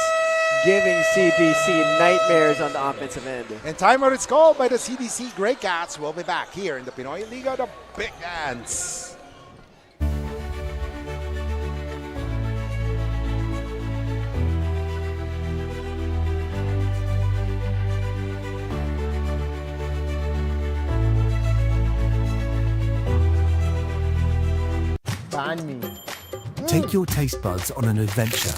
giving CDC nightmares on the offensive end. And timeout is called by the CDC Grey Cats. We'll be back here in the Pinoyliga, the Big Dance. Take your taste buds on an adventure.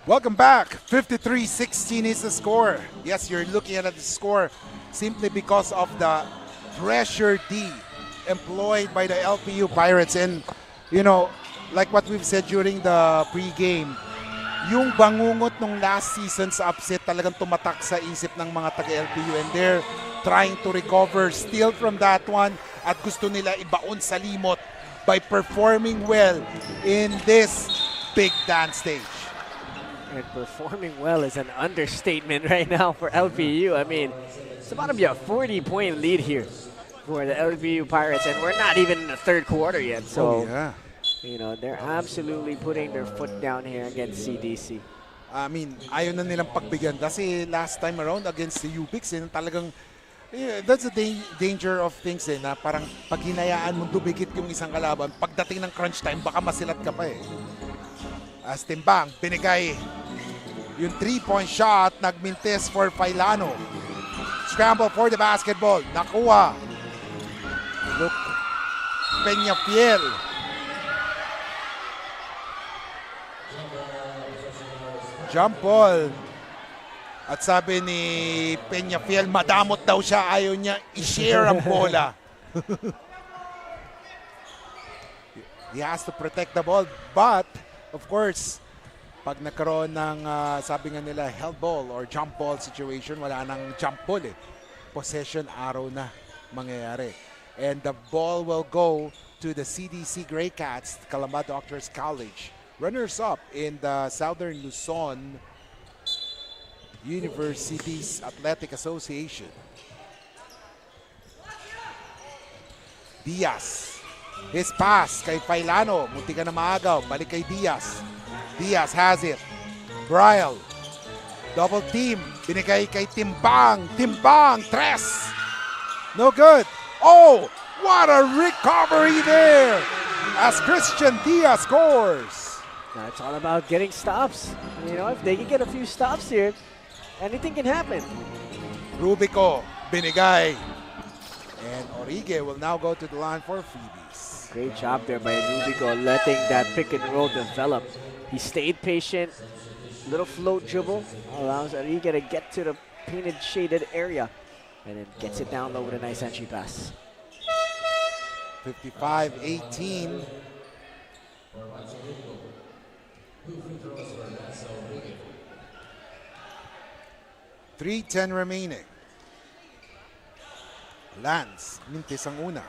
Welcome back. 53-16 is the score. Yes, you're looking at the score simply because of the pressure D employed by the LPU Pirates. And, you know, like what we've said during the pre-game, yung bangungot nung last season's upset talagang tumatak sa isip ng mga taga-LPU, and they're trying to recover still from that one at gusto nila ibaon sa limot by performing well in this big dance stage. And performing well is an understatement right now for LPU. I mean, it's about to be a 40-point lead here for the LPU Pirates, and we're not even in the third quarter yet. So, you know, they're absolutely putting their foot down here against CDC. I mean, ayaw na nilang pagbigyan kasi last time around against the UBIX, talagang that's the danger of things na parang pag hinayaan mong dumikit yung isang kalaban, pagdating ng crunch time, baka masilat ka pa eh. As timbang, binigay yung 3-point shot, nagmintes for Failano. Scramble for the basketball, nakuha. Look, Peñafiel. Jump ball. At sabi ni Peñafiel, madamot daw siya, ayaw niya i-share ang bola. He has to protect the ball, but of course, pag nagkaroon ng sabi nga nila held ball or jump ball situation, wala nang jump ball eh. Possession arrow na mangyayari. And the ball will go to the CDC Grey Cats, CALAMBA Doctors College. Runners-up in the Southern Luzon Universities Athletic Association. Diaz. His pass kay Failano. Munti ka na maagaw. Balik kay Diaz. Diaz has it. Bryle. Double team. Binigay kay Timbang. Timbang, tres. No good. Oh, what a recovery there as Christian Diaz scores. Now it's all about getting stops. You know, if they can get a few stops here, anything can happen. Rubico, binigay. And Orige will now go to the line for freebies. Great job there by Rubico, letting that pick and roll develop. He stayed patient. Little float dribble allows Orige to get to the painted shaded area and then gets it down low with a nice entry pass. 55-18. .310 remaining. Lance, mintis ang una.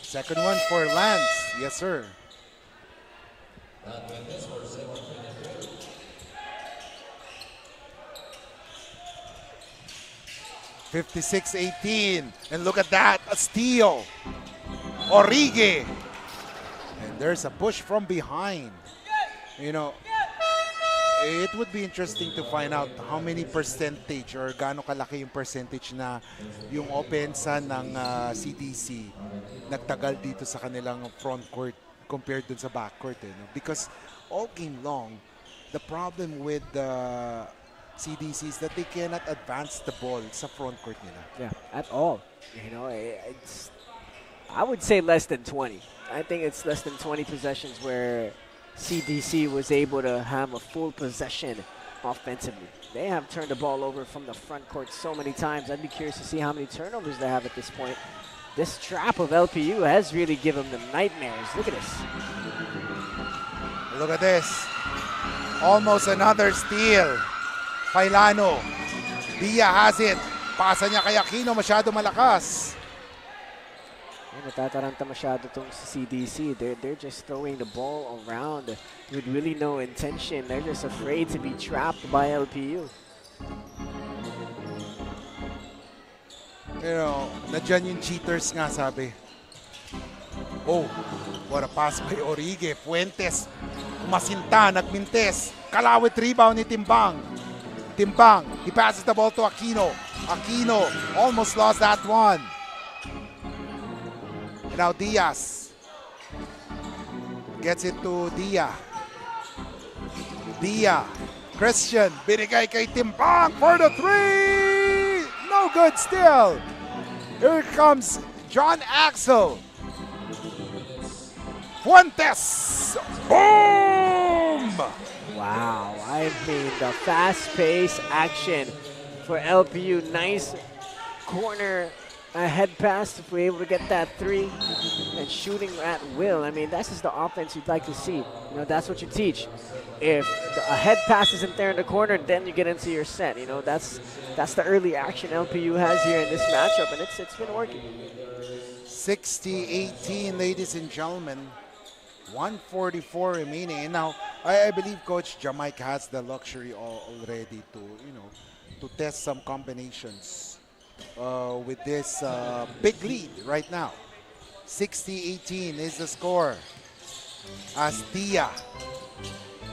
Second one for Lance. Yes, sir. .56-18. And look at that, a steal. Orige. And there's a push from behind. You know, it would be interesting to find out how many percentage or gaano kalaki yung percentage na yung opensa ng CDC nagtagal dito sa kanilang front court compared dun sa back court. Eh, no? Because all game long, the problem with the CDC is that they cannot advance the ball sa front court nila. Yeah, at all. You know, I would say less than 20. I think it's less than 20 possessions where CDC was able to have a full possession offensively. They have turned the ball over from the front court so many times. I'd be curious to see how many turnovers they have at this point. This trap of LPU has really given them nightmares. Look at this. Look at this. Almost another steal. Failano. Dia has it. Pasa niya kay Aquino. Masyado malakas. Natataranta masyado tong CDC. They're just throwing the ball around with really no intention. They're just afraid to be trapped by LPU. You know, nadyan yung cheaters nga sabi. Oh, what a pass by Orige. Fuentes, umasinta, nagmintes. Kalawit rebound ni Timbang. Timbang, he passes the ball to Aquino. Aquino almost lost that one. Now Diaz gets it to Dia. Dia, Christian, binigay kay Timbang for the three. No good still. Here comes John Axel. Fuentes. Boom! Wow, I mean the fast-paced action for LPU. Nice corner head pass if we're able to get that three and shooting at will. I mean, that's just the offense you'd like to see. You know, that's what you teach. If a head pass isn't there in the corner, then you get into your set. You know, that's the early action LPU has here in this matchup, and it's been working. 60-18, ladies and gentlemen. 144 remaining. And now, I believe Coach Jamaica has the luxury already to, you know, to test some combinations with this big lead right now. 60-18 is the score. Astia.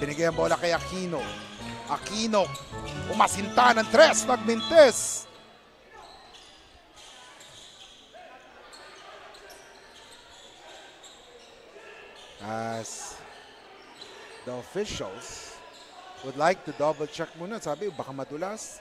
Binigay ang bola kay Aquino. Aquino. Umasinta ng tres. Nagmintes. As the officials would like to double check muna. Sabi, baka madulas.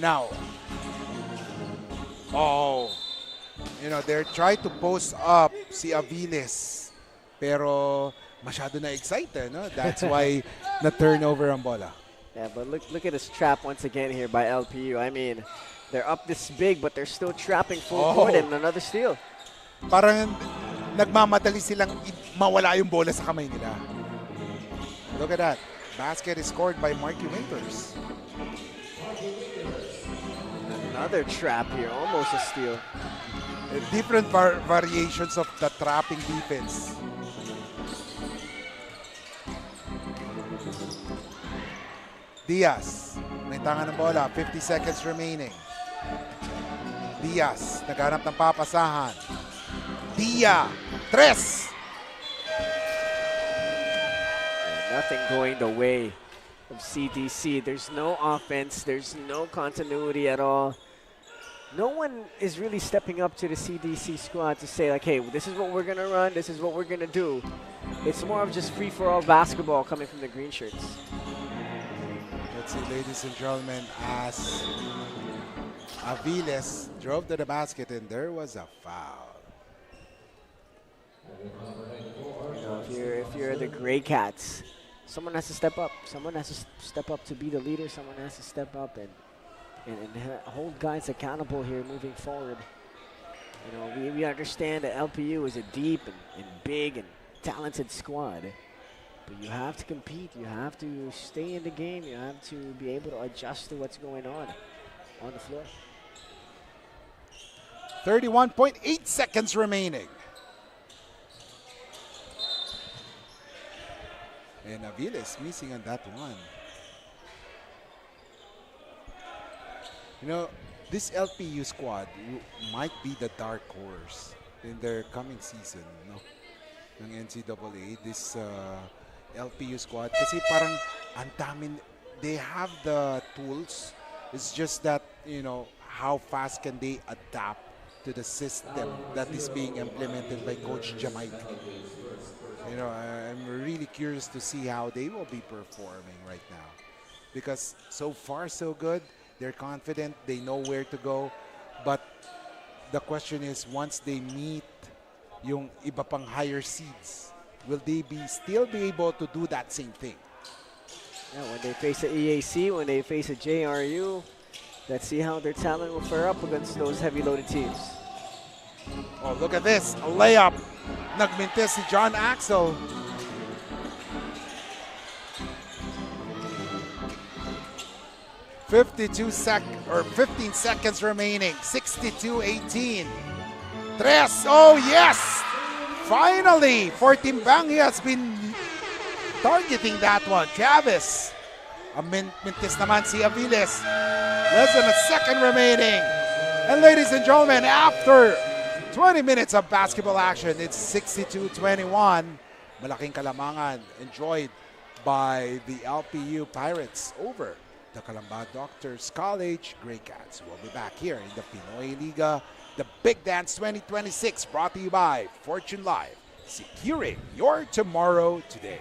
Now, oh, you know, they're trying to post up si Aviles. Pero masyado na excited, no? That's why na-turnover ang bola. Yeah, but look at this trap once again here by LPU. I mean, they're up this big, but they're still trapping full court and another steal. Parang nagmamadali silang mawala yung bola sa kamay nila. Look at that. Basket is scored by Marky Winters. Another trap here, almost a steal. Different variations of the trapping defense. Diaz, may tanga ng bola, 50 seconds remaining. Diaz, naghanap ng papasahan. Dia, tres! Nothing going the way of CDC. There's no offense. There's no continuity at all. No one is really stepping up to the CDC squad to say, like, hey, this is what we're going to run. This is what we're going to do. It's more of just free-for-all basketball coming from the green shirts. Let's see, ladies and gentlemen, as Aviles drove to the basket and there was a foul. You know, if you're the Gray Cats, someone has to step up. Someone has to step up to be the leader. Someone has to step up and hold guys accountable here moving forward. You know, we understand that LPU is a deep and big and talented squad, but you have to compete. You have to stay in the game. You have to be able to adjust to what's going on the floor. 31.8 seconds remaining. And Aviles missing on that one. You know, this LPU squad might be the dark horse in their coming season, no? Ng NCAA, this LPU squad. Kasi parang ang dami, they have the tools. It's just that, you know, how fast can they adapt to the system that is being implemented by Coach Jamaica. You know, I'm really curious to see how they will be performing right now. Because so far, so good. They're confident. They know where to go. But the question is, once they meet yung iba pang higher seeds, will they still be able to do that same thing? Yeah, when they face a EAC, when they face a JRU, let's see how their talent will fare up against those heavy-loaded teams. Oh, look at this. A layup. Nagmintis si John Axel. (15 seconds remaining. 62-18. Tres. Oh, yes. Finally, for Timbang, he has been targeting that one. Travis. Mintis naman si Aviles. Less than a second remaining. And ladies and gentlemen, after 20 minutes of basketball action, it's 62-21. Malaking kalamangan enjoyed by the LPU Pirates over the CALAMBA Doctors College Grey Cats. We'll be back here in the Pinoyliga, the Big Dance 2026, brought to you by Fortune Life, securing your tomorrow today.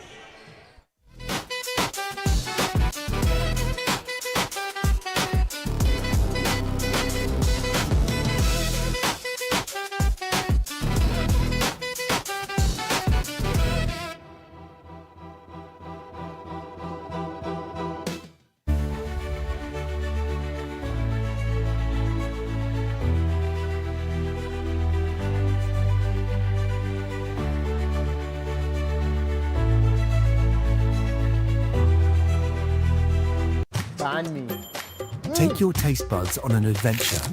Take your taste buds on an adventure.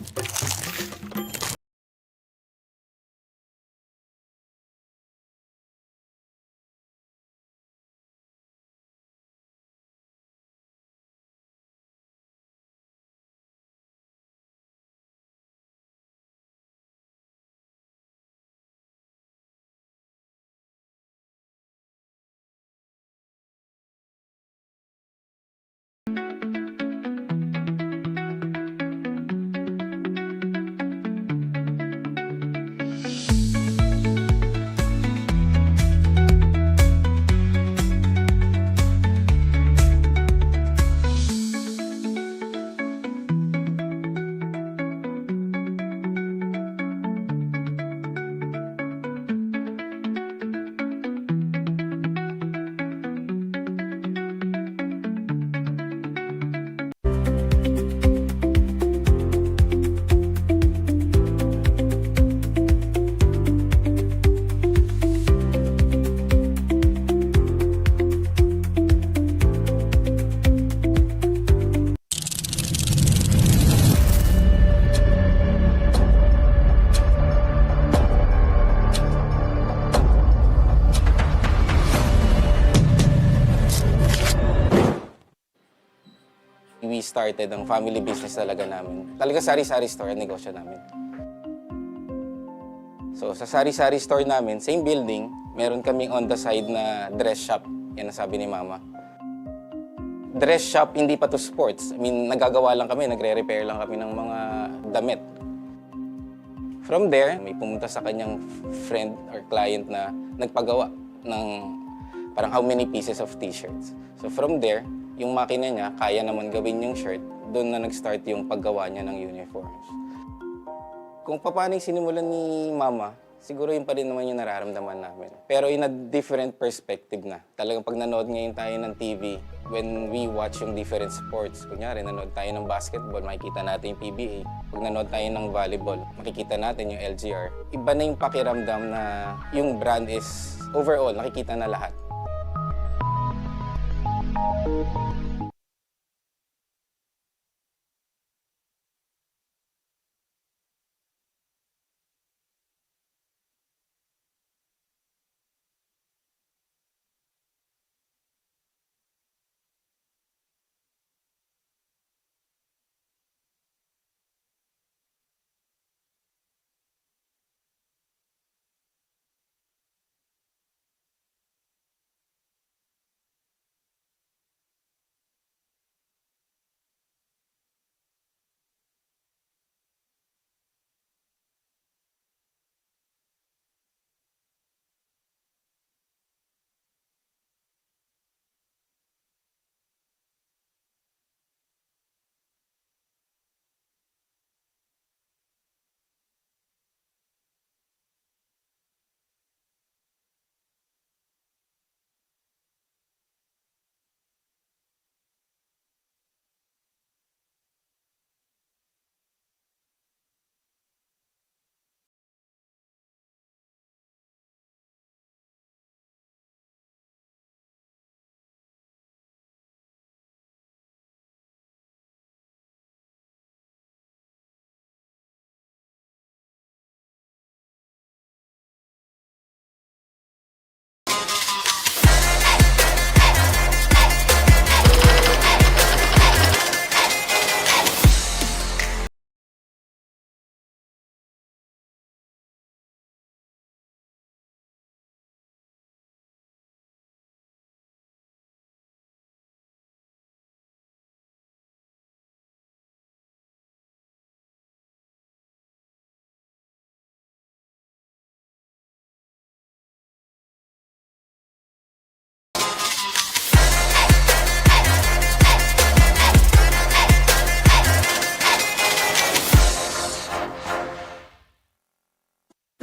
started, ang family business talaga namin, talaga sari-sari store ang negosyo namin. So sa sari-sari store namin, same building, meron kaming on the side na dress shop. Yan ang sabi ni Mama. Dress shop, hindi pa to sports. I mean, nagagawa lang kami, nagre-repair lang kami ng mga damit. From there, may pumunta sa kanyang friend or client na nagpagawa ng parang how many pieces of t-shirts. So from there, yung makina niya, kaya naman gawin yung shirt, doon na nag-start yung paggawa niya ng uniforms. Kung paano yung sinimulan ni Mama, siguro yun pa rin naman yung nararamdaman namin. Pero in a different perspective na. Talagang pag nanood ngayon tayo ng TV, when we watch yung different sports, kunyari nanood tayo ng basketball, makikita natin yung PBA. Pag nanood tayo ng volleyball, makikita natin yung LGR. Iba na yung pakiramdam na yung brand is overall, nakikita na lahat.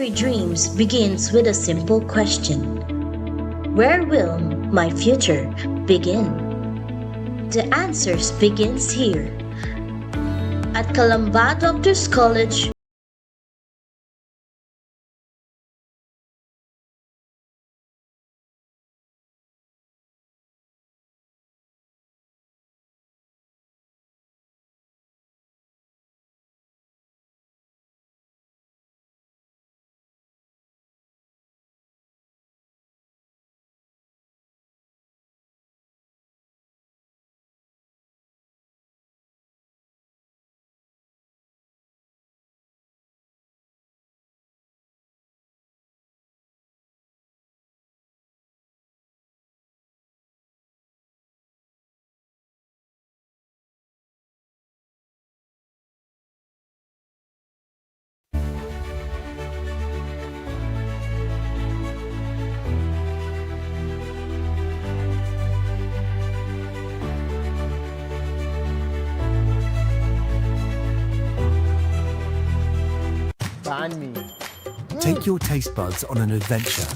Every dreams begins with a simple question. Where will my future begin? The answers begins here. At CALAMBA Doctors College, Take your taste buds on an adventure.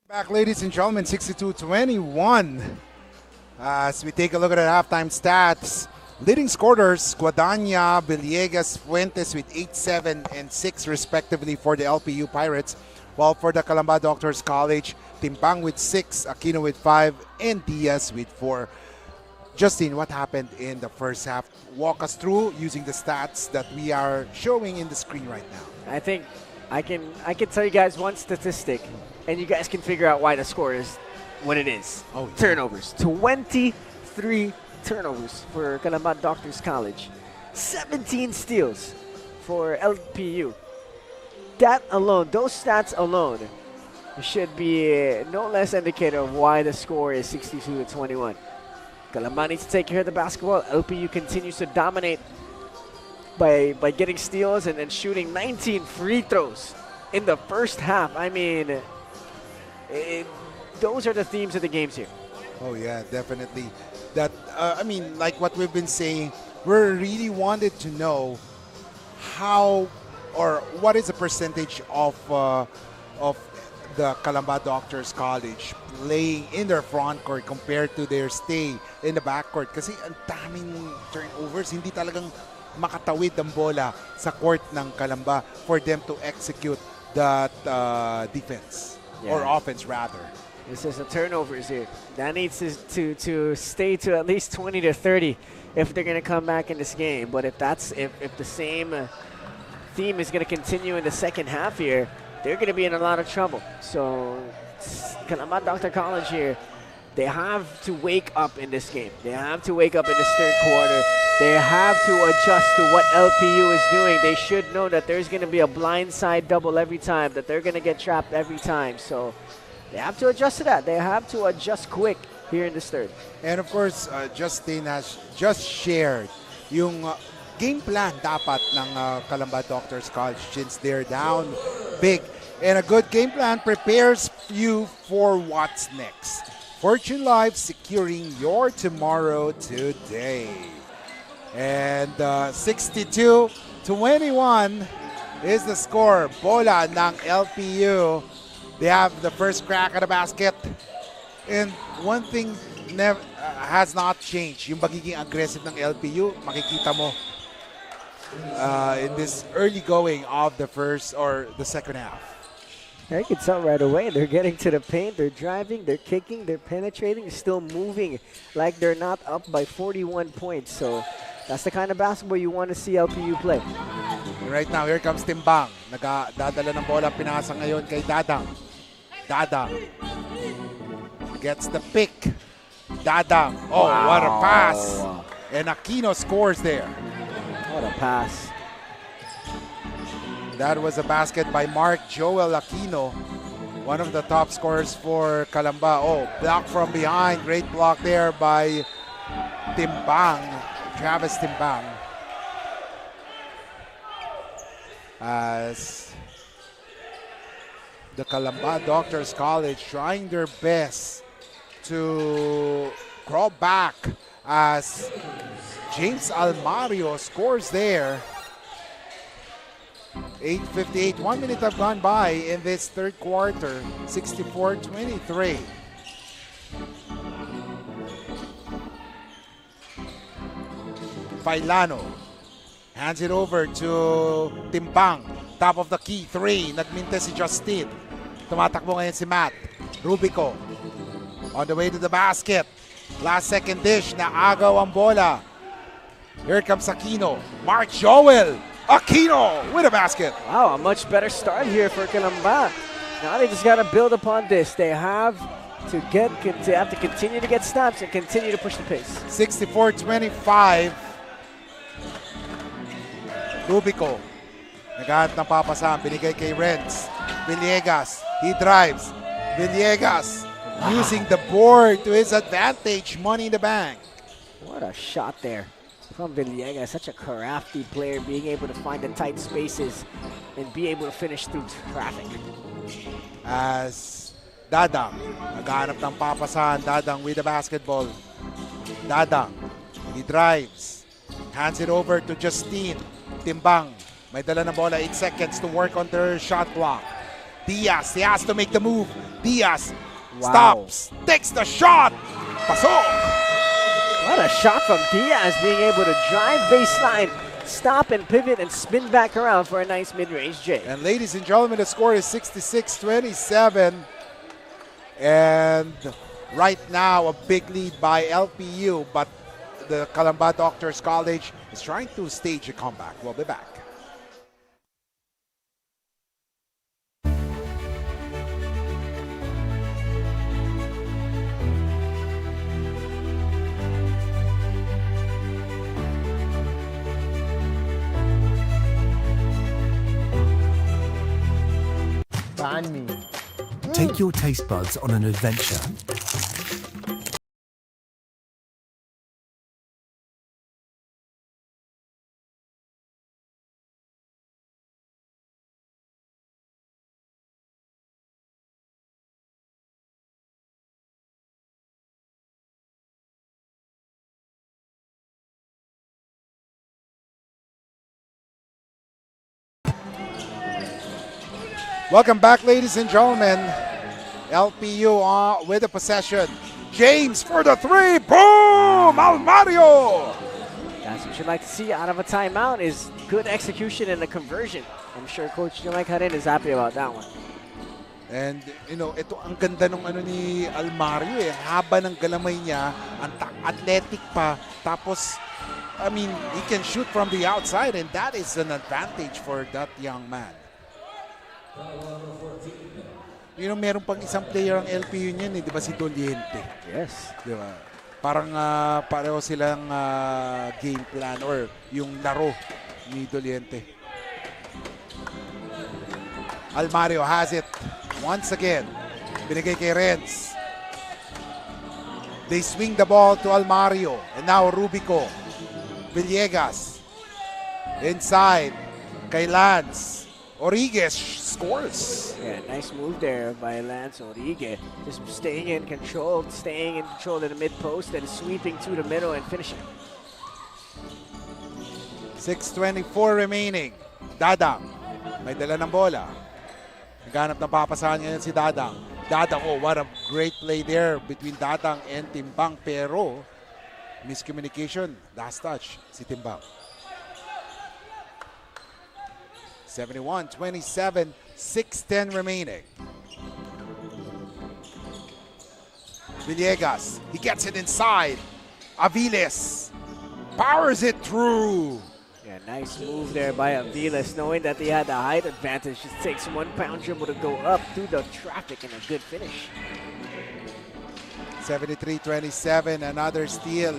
Back, ladies and gentlemen, 62-21. As we take a look at the halftime stats, leading scorers, Guadagna, Villegas, Fuentes with 8, 7, and 6 respectively for the LPU Pirates, while for the Calamba Doctors College, Timbang with 6, Aquino with 5, and Diaz with 4. Justin, what happened in the first half? Walk us through using the stats that we are showing in the screen right now. I think I can tell you guys one statistic, and you guys can figure out why the score is what it is. Oh, yeah. Turnovers. 23 turnovers for Calamba Doctors College. 17 steals for LPU. That alone, those stats alone, should be no less indicator of why the score is 62-21. Calamba needs to take care of the basketball. LPU continues to dominate by getting steals and shooting 19 free throws in the first half. I mean, those are the themes of the games here. Oh yeah, definitely. That I mean, like what we've been saying, we really wanted to know how or what is the percentage of the Calamba Doctors College playing in their front court compared to their stay in the back court. Kasi ang daming turnovers, hindi talagang makatawid ang bola sa court ng Calamba for them to execute that defense or offense rather. This is the turnovers here. That needs to stay to at least 20 to 30 if they're going to come back in this game. But if the same theme is going to continue in the second half here, they're going to be in a lot of trouble. So Calamba Doctor College here, they have to wake up in this game. They have to wake up in this third quarter. They have to adjust to what LPU is doing. They should know that there's going to be a blindside double every time, that they're going to get trapped every time. So they have to adjust to that. They have to adjust quick here in this third. And of course, Justin has just shared yung game plan dapat ng Calamba Doctors College since they're down big. And a good game plan prepares you for what's next. Fortune Life, securing your tomorrow today. And 62-21 is the score. Bola ng LPU. They have the first crack at the basket. And one thing has not changed. Yung pagiging aggressive ng LPU, makikita mo in this early going of the first or the second half. I can tell right away. They're getting to the paint. They're driving. They're kicking. They're penetrating. Still moving like they're not up by 41 points. So that's the kind of basketball you want to see LPU play. Right now, here comes Timbang. Dadala ng bola, pinasa ngayon kay Dadang. Dadang gets the pick. Dadang. Oh, wow. What a pass. And Aquino scores there. What a pass. That was a basket by Mark Joel Aquino, one of the top scorers for Calamba. Oh, block from behind. Great block there by Timbang, Travis Timbang. As the Calamba Doctors College trying their best to crawl back as James Almario scores there. 8:58, 1 minute have gone by in this third quarter, 64-23. Failano hands it over to Timbang. Top of the key, 3. Nagminte si Justin. Tumatakbo ngayon si Matt. Rubico on the way to the basket. Last second dish na agaw ang bola. Here comes Aquino. Mark Joel. Aquino with a basket. Wow, a much better start here for Calamba. Now they just got to build upon this. They have to continue to get stops and continue to push the pace. 64-25. Rubico. Naghahanap ng papasahan. Binigay kay Renz. Villegas. He drives. Villegas using the board to his advantage. Money in the bank. What a shot there from Villegas. Such a crafty player, being able to find the tight spaces and be able to finish through traffic. As Dadang, naghahanap ng papasahan. Dadang with the basketball. Dadang, he drives. Hands it over to Justine. Timbang, may dala na bola, 8 seconds to work on their shot clock. Diaz, he has to make the move. Diaz Wow. stops, takes the shot. Pasok! What a shot from Diaz, being able to drive baseline, stop and pivot and spin back around for a nice mid-range J. And ladies and gentlemen, the score is 66-27. And right now, a big lead by LPU, but the CALAMBA Doctors College is trying to stage a comeback. We'll be back. Take your taste buds on an adventure. Welcome back, ladies and gentlemen. LPU with the possession. James for the three. Boom! Almario! That's what you'd like to see out of a timeout, is good execution and the conversion. I'm sure Coach Mike Harin is happy about that one. And, you know, ito ang ganda ng ano ni Almario eh. Haba ng galamay niya, ang athletic pa. Tapos, I mean, he can shoot from the outside and that is an advantage for that young man. You know, meron pang isang player ang LPU niyan eh, di ba si Doliente? Yes. Di ba? Parang pareho silang game plan or yung laro ni Doliente. Almario has it once again. Binigay kay Renz. They swing the ball to Almario. And now Rubico. Villegas. Inside. Kay Lance. Origuez scores. Yeah, nice move there by Lance Origue. Just staying in control of the mid post and sweeping to the middle and finishing. 6:24 remaining. Dadang. May dala ng bola. Naghanap ng papasahan ngayon si Dadang. Dadang, oh, what a great play there between Dadang and Timbang. Pero, miscommunication. Last touch, si Timbang. 71-27, 6:10 remaining. Villegas, he gets it inside. Aviles powers it through. Yeah, nice move there by Aviles, knowing that he had the height advantage. Just takes 1 pound dribble to go up through the traffic and a good finish. 73-27, another steal.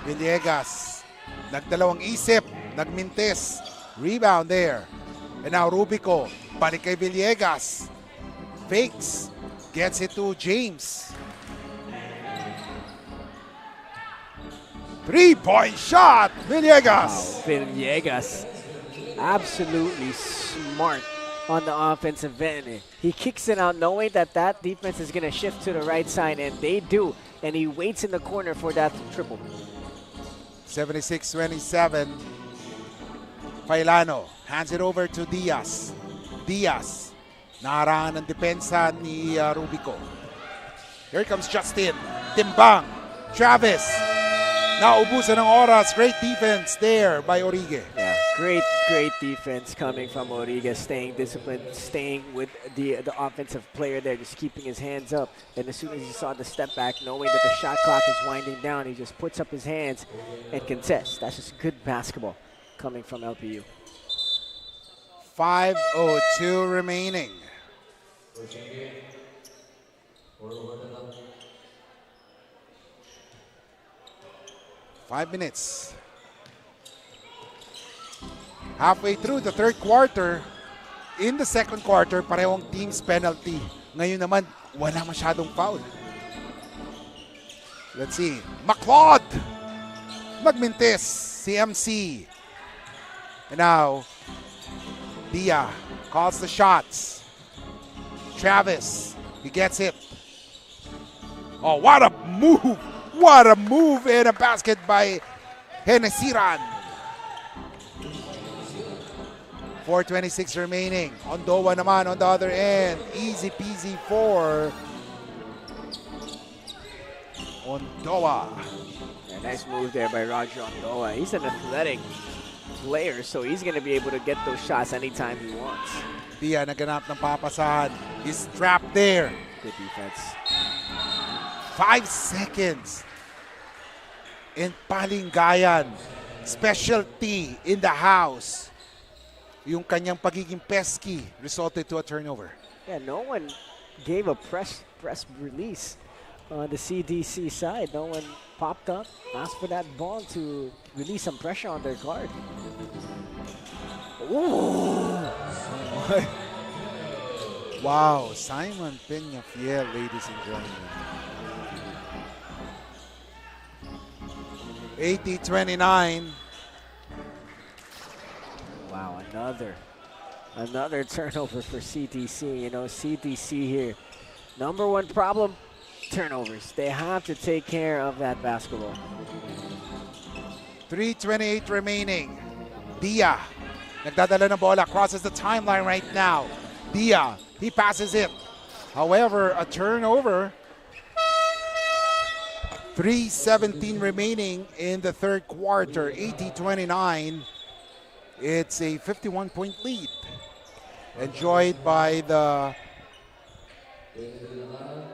Villegas, nagdalawang isip, nagmintis. Rebound there. And now Rubico, balik kay Villegas. Fakes, gets it to James. 3-point shot, Villegas. Wow, Villegas, absolutely smart on the offensive end. He kicks it out knowing that that defense is going to shift to the right side, and they do. And he waits in the corner for that triple. 76-27. Failano hands it over to Diaz. Diaz, naharangan ng depensa ni Rubico. Here comes Justin. Timbang. Travis. Naubusan ng oras. Great defense there by Origue. Yeah, great defense coming from Origue, staying disciplined, staying with the offensive player there, just keeping his hands up. And as soon as he saw the step back, knowing that the shot clock is winding down, he just puts up his hands and contests. That's just good basketball coming from LPU. 5:02 remaining. Five minutes. Halfway through the third quarter. In the second quarter, parehong team's penalty. Ngayon naman, wala masyadong foul. Let's see. McLeod! Nagmintis si MC. And now, Dia calls the shots. Travis, he gets it. Oh, what a move! What a move and a basket by Henesiran. 4:26 remaining. Ondoa naman on the other end. Easy peasy for Ondoa. Yeah, nice move there by Roger Ondoa. He's an athletic player, so he's going to be able to get those shots anytime he wants. Dia naganap ng papasahan. He's trapped there. Good defense. 5 seconds. In Palingayan, specialty in the house. Yung kanyang pagiging pesky resulted to a turnover. Yeah, no one gave a press release on the CDC side. No one popped up, asked for that ball to release some pressure on their guard. Ooh. Wow, Simon Peñafiel, ladies and gentlemen. 80-29. Wow, another turnover for CDC. You know, CDC here. Number one problem, turnovers. They have to take care of that basketball. 3:28 remaining. Dia, nagdadala ng bola, crosses the timeline right now. Dia, he passes it. However, a turnover. 3:17 remaining in the third quarter. 80-29. It's a 51-point lead enjoyed by the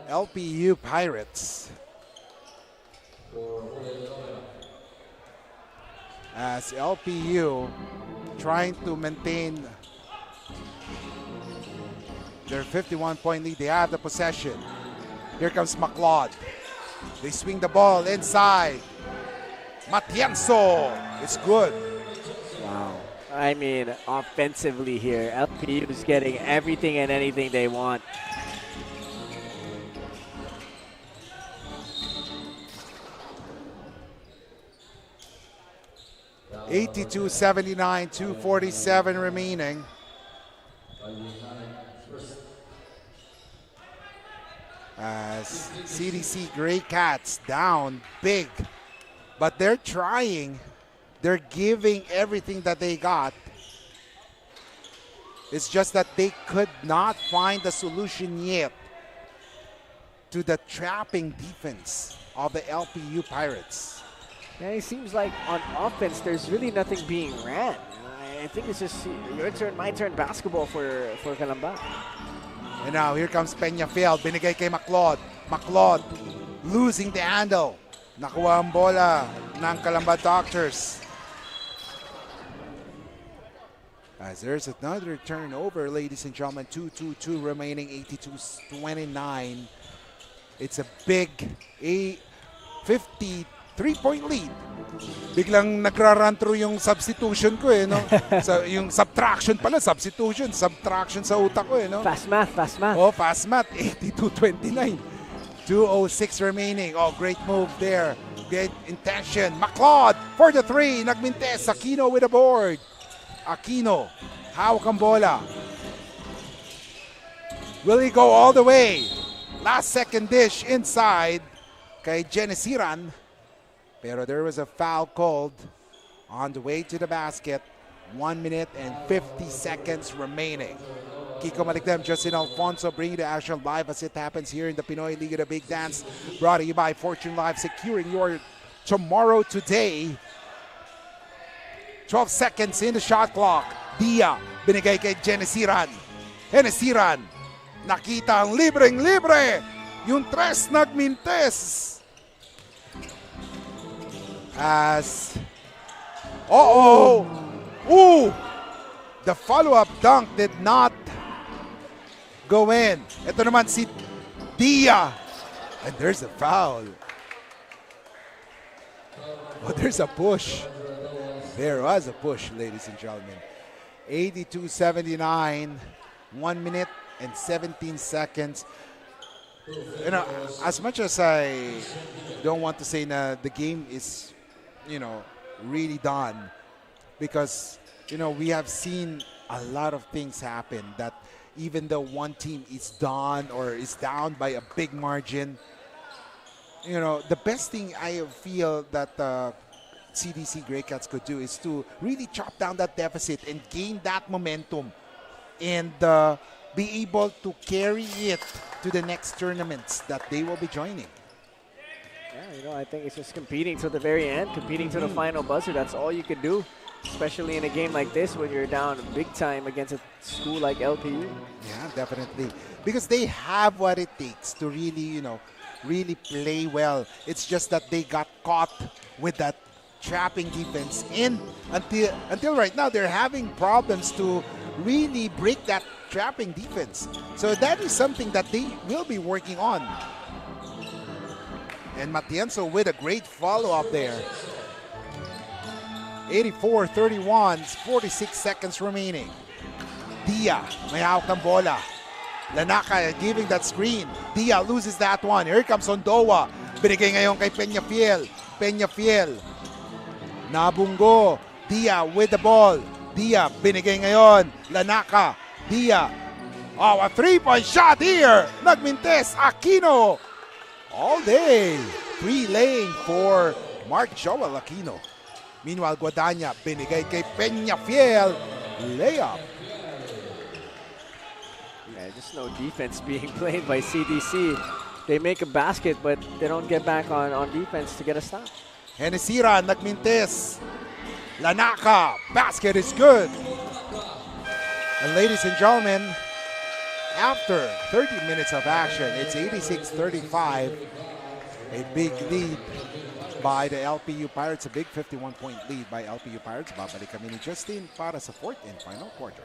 LPU Pirates. As LPU trying to maintain their 51-point lead, they have the possession. Here comes McLeod. They swing the ball inside. Matienzo. It's good. Wow. I mean, offensively here, LPU is getting everything and anything they want. (82-79), 2:47 remaining. As CDC Grey Cats down big, but they're trying. They're giving everything that they got. It's just that they could not find the solution yet to the trapping defense of the LPU Pirates. Yeah, it seems like on offense, there's really nothing being ran. I think it's just your turn, my turn basketball for Calamba. And now here comes Peñafiel. Binigay kay McLeod. McLeod losing the handle. Nakuha ang bola ng Calamba Doctors. As there's another turnover, ladies and gentlemen. 2:22 remaining, 82-29. It's a big 53-point lead. Biglang nagra-run through yung substitution ko no? Yung subtraction pala, substitution, subtraction sa utak ko no? Fast math, fast math. Oh, fast math. 82-29. 2:06 remaining. Oh, great move there. Great intention. McLeod for the three. Nagmintes. Aquino with a board. Aquino, hawak ang bola. Will he go all the way? Last second dish inside kay Genesiran. Pero there was a foul called on the way to the basket. 1 minute and 50 seconds remaining. Kiko Malikdem, Justin Alfonso bringing the action live as it happens here in the Pinoyliga, the Big Dance. Brought to you by Fortune Life, securing your tomorrow today. 12 seconds in the shot clock. Dia, binigay kay Genesiran. Genesiran, nakita ang libreng-libre. Yung tres nagmintes. As, ooh, the follow-up dunk did not go in. Ito naman si Dia. And there's a foul. Oh, there's a push. There was a push, ladies and gentlemen. 82-79, 1 minute and 17 seconds. You know, as much as I don't want to say that the game is, really done, because, we have seen a lot of things happen that even though one team is done or is down by a big margin, the best thing I feel that CDC Greycats could do is to really chop down that deficit and gain that momentum and be able to carry it to the next tournaments that they will be joining. Yeah, I think it's just competing to the very end, competing to the final buzzer. That's all you can do, especially in a game like this when you're down big time against a school like LPU. Yeah, definitely. Because they have what it takes to really, really play well. It's just that they got caught with that trapping defense. And until right now, they're having problems to really break that trapping defense. So that is something that they will be working on. And Matienzo with a great follow-up there. 84-31, 46 seconds remaining. Dia, may hawak ng bola. Lanaka giving that screen. Dia loses that one. Here comes Ondoa. Binigay ngayon kay Peñafiel. Peñafiel. Nabunggo. Dia with the ball. Dia binigay ngayon. Lanaka. Dia. Oh, a three-point shot here. Nagmintes. Aquino. All day. Free lane for Mark Joel Aquino. Meanwhile, Guadagna binigay kay Peñafiel. Layup. Yeah, just no defense being played by CDC. They make a basket, but they don't get back on defense to get a stop. Henesira nagmintes. Lanaka. Basket is good. And ladies and gentlemen, after 30 minutes of action, it's 86-35. A big lead by the LPU Pirates. A big 51-point lead by LPU Pirates. Babalik kami ni Justin para sa fourth and final quarter.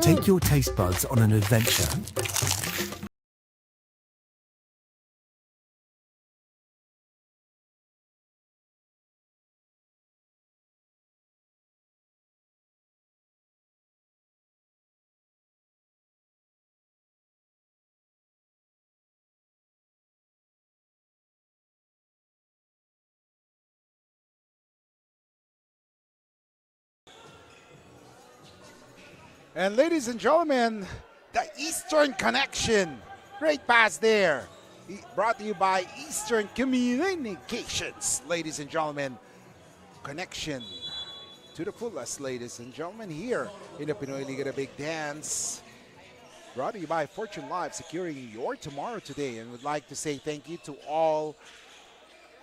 Take your taste buds on an adventure. And ladies and gentlemen, the Eastern Connection. Great pass there. Brought to you by Eastern Communications. Ladies and gentlemen, connection to the fullest, ladies and gentlemen, here in the Pinoyliga, the Big Dance. Brought to you by Fortune Life, securing your tomorrow today. And would like to say thank you to all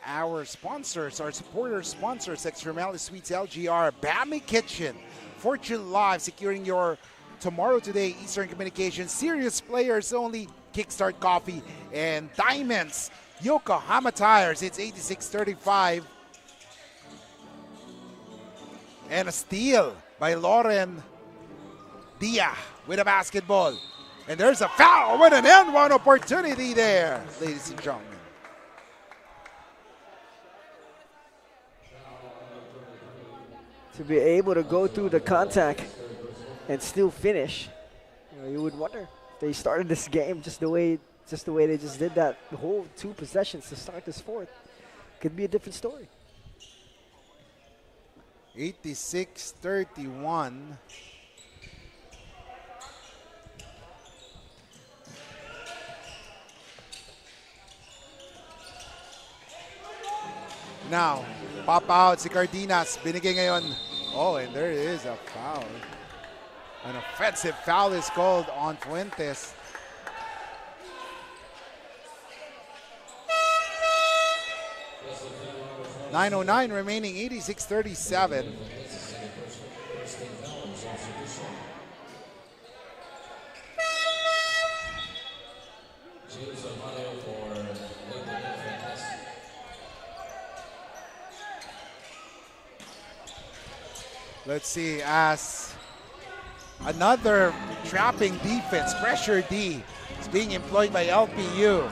our sponsors, our supporter sponsors, Extremely Sweets, LGR, Bami Kitchen, Fortune Live, securing your tomorrow today, Eastern Communications, Serious Players Only, Kickstart Coffee, and Diamonds, Yokohama Tires. It's 86-35. And a steal by Lauren Dia with a basketball. And there's a foul with an end one opportunity there, ladies and gentlemen. To be able to go through the contact and still finish, you would wonder if they started this game just the way they just did that the whole 2 possessions to start this fourth. Could be a different story. 86-31. Now, pop out si Cardenas. Binigay ngayon. Oh, and there is a foul. An offensive foul is called on Fuentes. .909 remaining, 86-37. Let's see, as another trapping defense, pressure D, is being employed by LPU.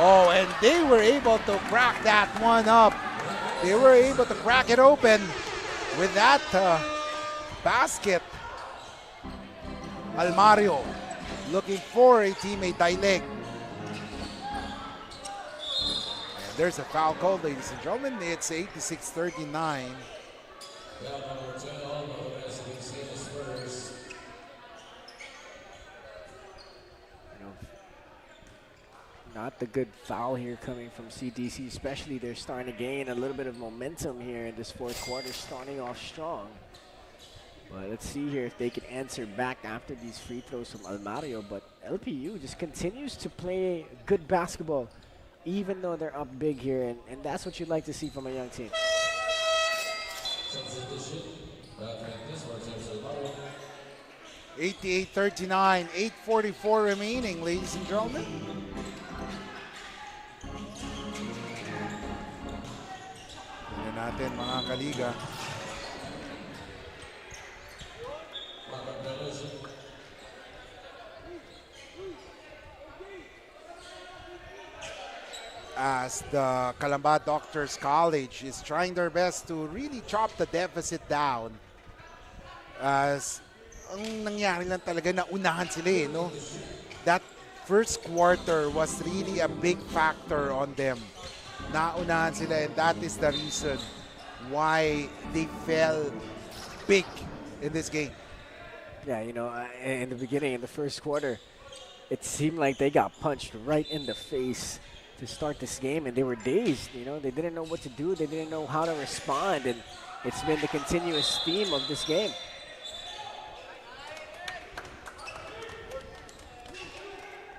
Oh, and they were able to crack that one up. They were able to crack it open with that basket. Almario looking for a teammate, Daileg. And there's a foul call, ladies and gentlemen. It's 86-39. Not the good foul here coming from CDC, especially they're starting to gain a little bit of momentum here in this fourth quarter, starting off strong. But let's see here if they can answer back after these free throws from Almario. But LPU just continues to play good basketball, even though they're up big here, and that's what you'd like to see from a young team. 88-39, 8:44 remaining, ladies and gentlemen. Tingnan natin mga kaliga. As the CALAMBA Doctors College is trying their best to really chop the deficit down. As ang nangyari lang talaga na unahan sila eh, no? That first quarter was really a big factor on them. Naunahan sila, and that is the reason why they fell big in this game. Yeah, you know, in the beginning, in the first quarter, it seemed like they got punched right in the face to start this game, and they were dazed. You know, they didn't know what to do. They didn't know how to respond, and it's been the continuous theme of this game.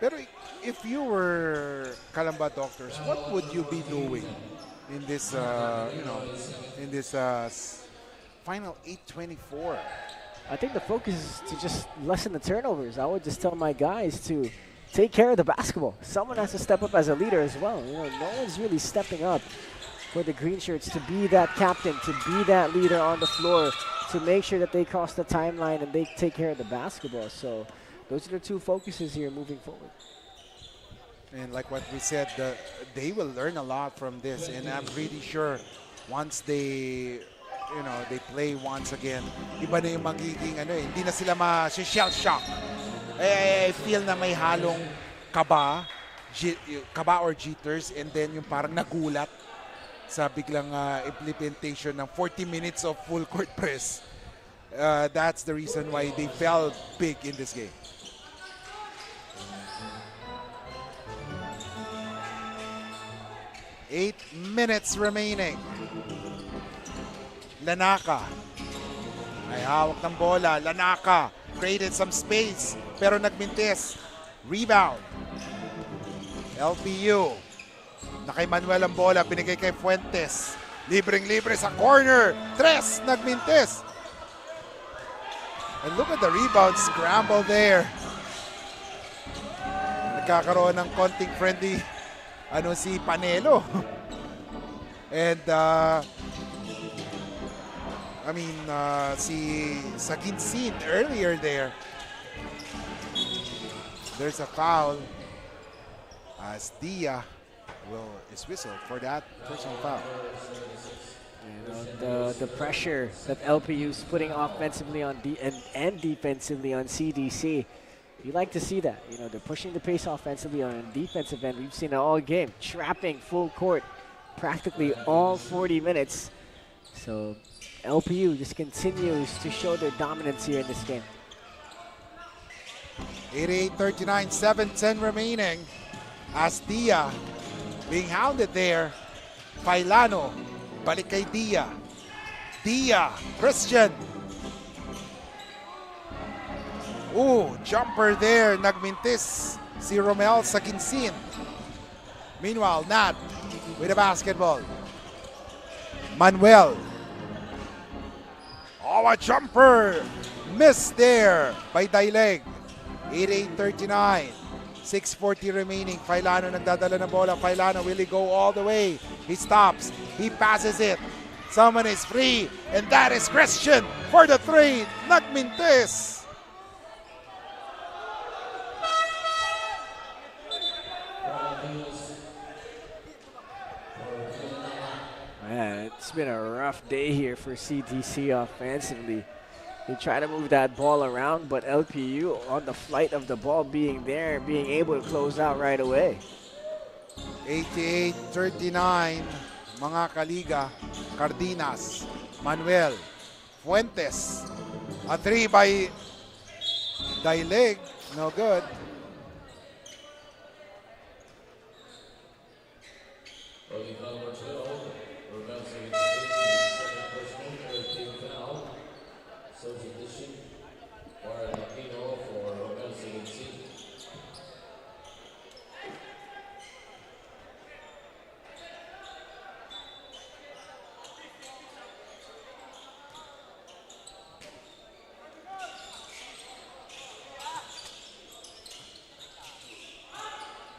Pero if you were CALAMBA Doctors, what would you be doing in this, in this final 8:24? I think the focus is to just lessen the turnovers. I would just tell my guys to take care of the basketball. Someone has to step up as a leader as well. You know, no one's really stepping up for the green shirts to be that captain, to be that leader on the floor, to make sure that they cross the timeline and they take care of the basketball. So those are the two focuses here moving forward. And like what we said, they will learn a lot from this, and I'm really sure once they, they play once again, iba na yung magiging hindi na sila ma-shell shock. I feel na may halong kaba or jitters, and then yung parang nagulat sa biglang implementation ng 40 minutes of full court press. That's the reason why they fell big in this game. Eight minutes remaining. Lanaka ay hawak ng bola. Lanaka created some space pero nagmintis. Rebound. LPU. Na kay Manuel ang bola. Binigay kay Fuentes. Libreng-libre sa corner. Tres. Nagmintis. And look at the rebound scramble there. Nagkakaroon ng konting friendly si Panelo. And si Saginsin earlier there. There's a foul as Dia is whistled for that personal foul. You know, the pressure that LPU is putting offensively on and defensively on CDC. You like to see that. You know, they're pushing the pace offensively on a defensive end. We've seen it all game, trapping full court practically all 40 minutes. So LPU just continues to show their dominance here in this game. 88-39, 7:10 remaining. As Dia being hounded there. Failano, balik kay Dia. Dia, Christian. Ooh, jumper there. Nagmintis si Romel Saginsin. Meanwhile, Nat with a basketball. Manuel. Oh, a jumper. Missed there by Daileg. 88-39. 6:40 remaining. Failano nagdadala ng bola. Failano, will he go all the way? He stops. He passes it. Someone is free, and that is Christian for the three. Nagmintis. Man, it's been a rough day here for CTC offensively. They try to move that ball around, but LPU on the flight of the ball being there, being able to close out right away. 88-39, mga kaliga, Cardenas, Manuel, Fuentes. A three by Daileg, no good.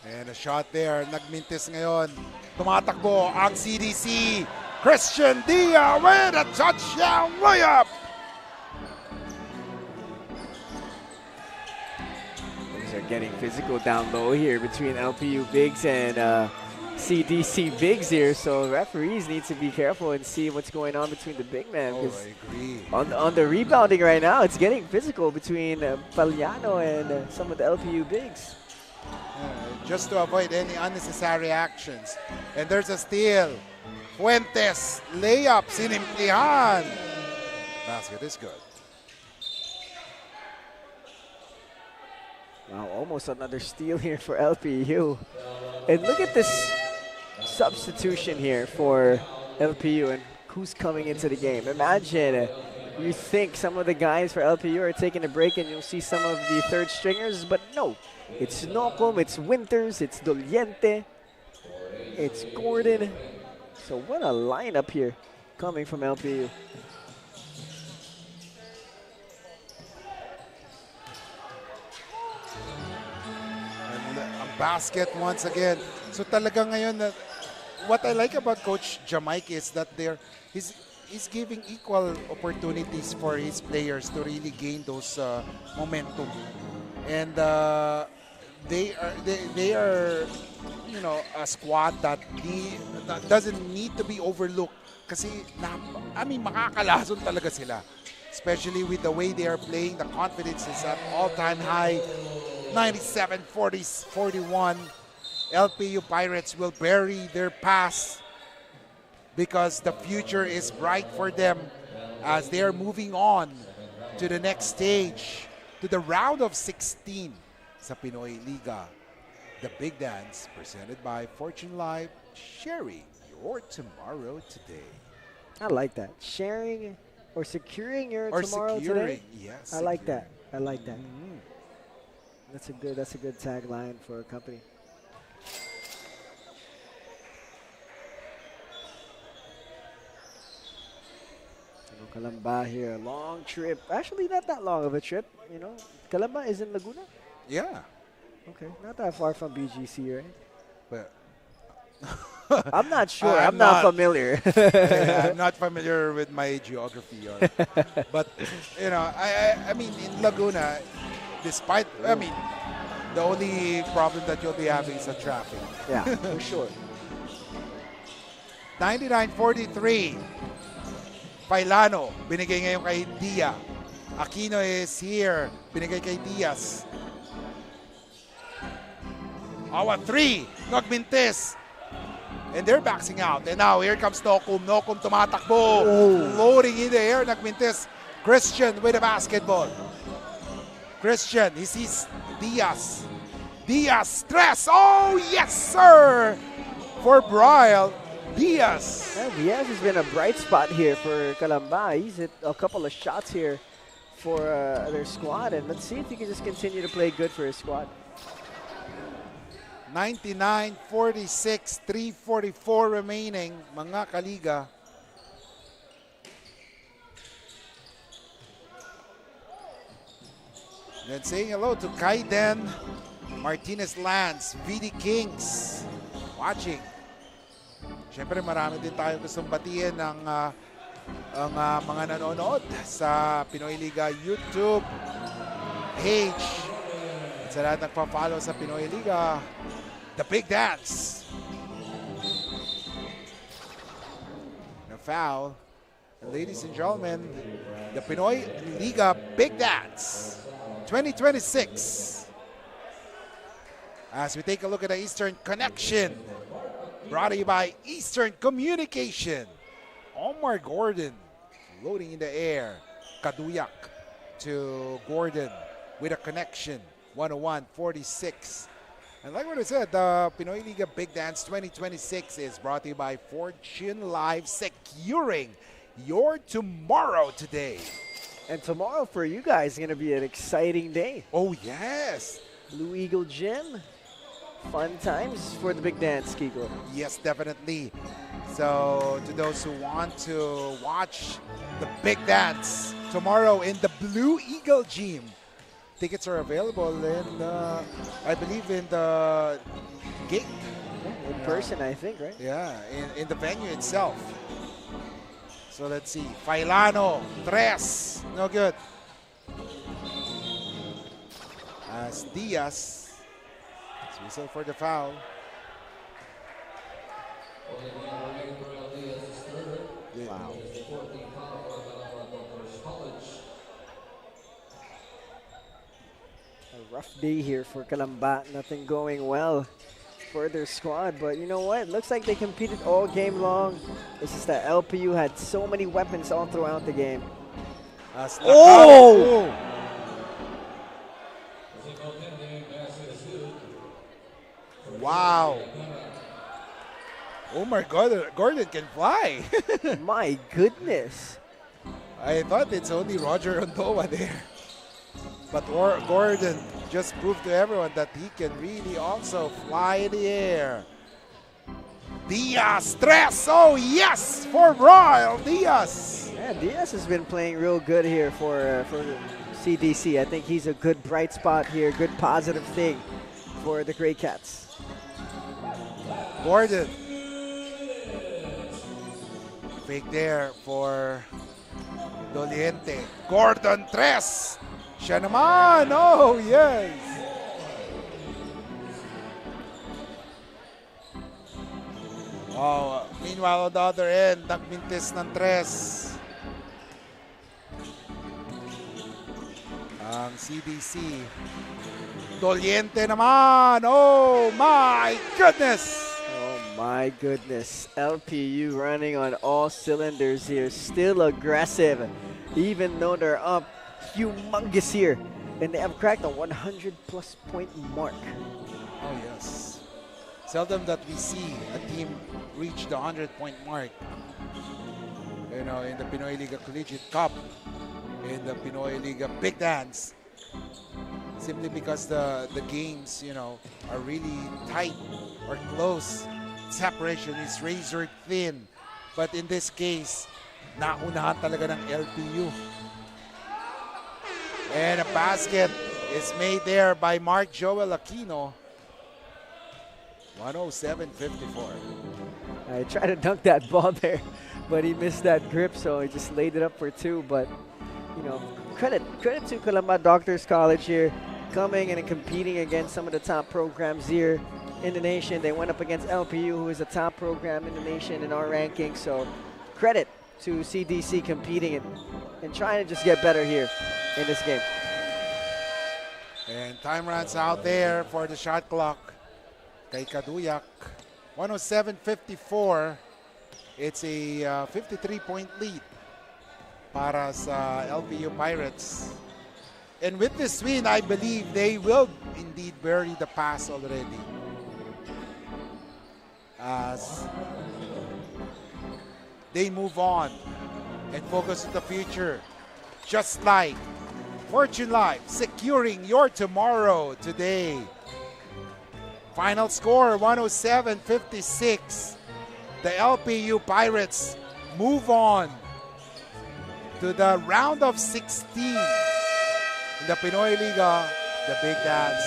And a shot there, nagmintis ngayon. Tumatakbo ang CDC. Christian Dia with a touchdown layup. Things are getting physical down low here between LPU bigs and CDC bigs here, so referees need to be careful and see what's going on between the big men. Oh, I agree. On the rebounding right now, it's getting physical between Paliano and some of the LPU bigs. Just to avoid any unnecessary actions. And there's a steal. Fuentes, layup, sinimplihan. Basket is good. Wow, almost another steal here for LPU. And look at this substitution here for LPU and who's coming into the game. Imagine you think some of the guys for LPU are taking a break and you'll see some of the third stringers, but no. It's Nocum, it's Winters, it's Doliente, it's Gordon. So what a lineup here coming from LPU. And a basket once again. So talaga ngayon, what I like about Coach Jamaica is that he's giving equal opportunities for his players to really gain those momentum. And they are you know, a squad that doesn't need to be overlooked kasi makakalason talaga sila, especially with the way they are playing. The confidence is at all-time high. 97-41. LPU Pirates will bury their past because the future is bright for them as they are moving on to the next stage, to the round of 16 sa Pinoyliga. The Big Dance, presented by Fortune Life, sharing your tomorrow today. I like that. Sharing or securing your Or tomorrow securing, today. yes. I like that. I like that. That's a good tagline for a company. Calamba here, a long trip. Actually, not that long of a trip, you know. Calamba is in Laguna? Yeah. Okay, not that far from BGC, right? But I'm not sure. I'm I'm not not. familiar. yeah, I'm not familiar with my geography. But, you know, I mean, in Laguna, despite, the only problem that you'll be having is the traffic. Yeah, for sure. 99-43. Pailano, binigay ngayon kay Dia. Aquino is here, binigay kay Diaz. Awa 3, Nagmintis. And they're backing out. And now here comes Nocum. Nocum tumatakbo. Loading in the air, Nagmintis. Christian with the basketball. Christian, he sees Diaz. Diaz, stress. Oh, yes, sir. For Brian. Diaz. Yeah, Diaz has been a bright spot here for Calamba. He's hit a couple of shots here for their squad, and let's see if he can just continue to play good for his squad. 99-46, 3:44 remaining, mga kaliga. Then saying hello to Kaiden, Martinez Lance, VD Kings, watching. Siyempre marami din tayo gustong batiin ang mga nanonood sa Pinoyliga YouTube page. At sa lahat nagpa-follow sa Pinoyliga, The Big Dance. Na foul. And ladies and gentlemen, the Pinoyliga Big Dance 2026. As we take a look at the Eastern Connection, brought to you by Eastern Communication. Omar Gordon loading in the air. Kaduyak to Gordon with a connection. 101-46. And like what I said, the Pinoyliga Big Dance 2026 is brought to you by Fortune Life, securing your tomorrow today. And tomorrow for you guys is going to be an exciting day. Oh, yes. Blue Eagle Gym. Fun times for the Big Dance, Kiko. Yes, definitely. So, to those who want to watch the Big Dance tomorrow in the Blue Eagle Gym, tickets are available in, I believe, in the gate. In person, I think, right? Yeah, in the venue itself. So, let's see. Failano, tres. No good. As Diaz. Whistle for the foul. Wow. A rough day here for Calamba. Nothing going well for their squad. But you know what? Looks like they competed all game long. It's just that LPU had so many weapons all throughout the game. Oh! Wow. Oh my God, Gordon can fly. My goodness. I thought it's only Roger Rondoa there. But Gordon just proved to everyone that he can really also fly in the air. Diaz, tres. Oh yes, for Royal Diaz. Yeah, Diaz has been playing real good here for CDC. I think he's a good bright spot here, good positive thing for the Grey Cats. Gordon. Fake there for Doliente. Gordon tres. Siya naman. Oh, yes. Oh, meanwhile, on the other end, nagmintis ng tres. Ang CDC. Doliente naman. Oh, my goodness. Oh my goodness. LPU running on all cylinders here. Still aggressive, even though they're up humongous here. And they have cracked a 100-plus point mark. Oh, yes. Seldom that we see a team reach the 100-point mark. You know, in the Pinoyliga Collegiate Cup, in the Pinoyliga Big Dance. Simply because the games, you know, are really tight or close. Separation is razor thin. But in this case, naunahan talaga ng LPU. And a basket is made there by Mark Joel Aquino. 107-54. I tried to dunk that ball there, but he missed that grip, so he just laid it up for two. But, you know, credit to Calamba Doctors College here, coming and competing against some of the top programs here in the nation. They went up against LPU, who is a top program in the nation in our ranking. So credit to CDC competing and trying to just get better here in this game. And time runs out there for the shot clock. Kay Kaduyak, 107-54. It's a 53-point lead para sa LPU Pirates. And with this win, I believe they will indeed bury the past already. As they move on and focus on the future, just like Fortune Life, securing your tomorrow today. Final score, 107-56. The LPU Pirates move on to the round of 16 in the Pinoyliga, the Big Dance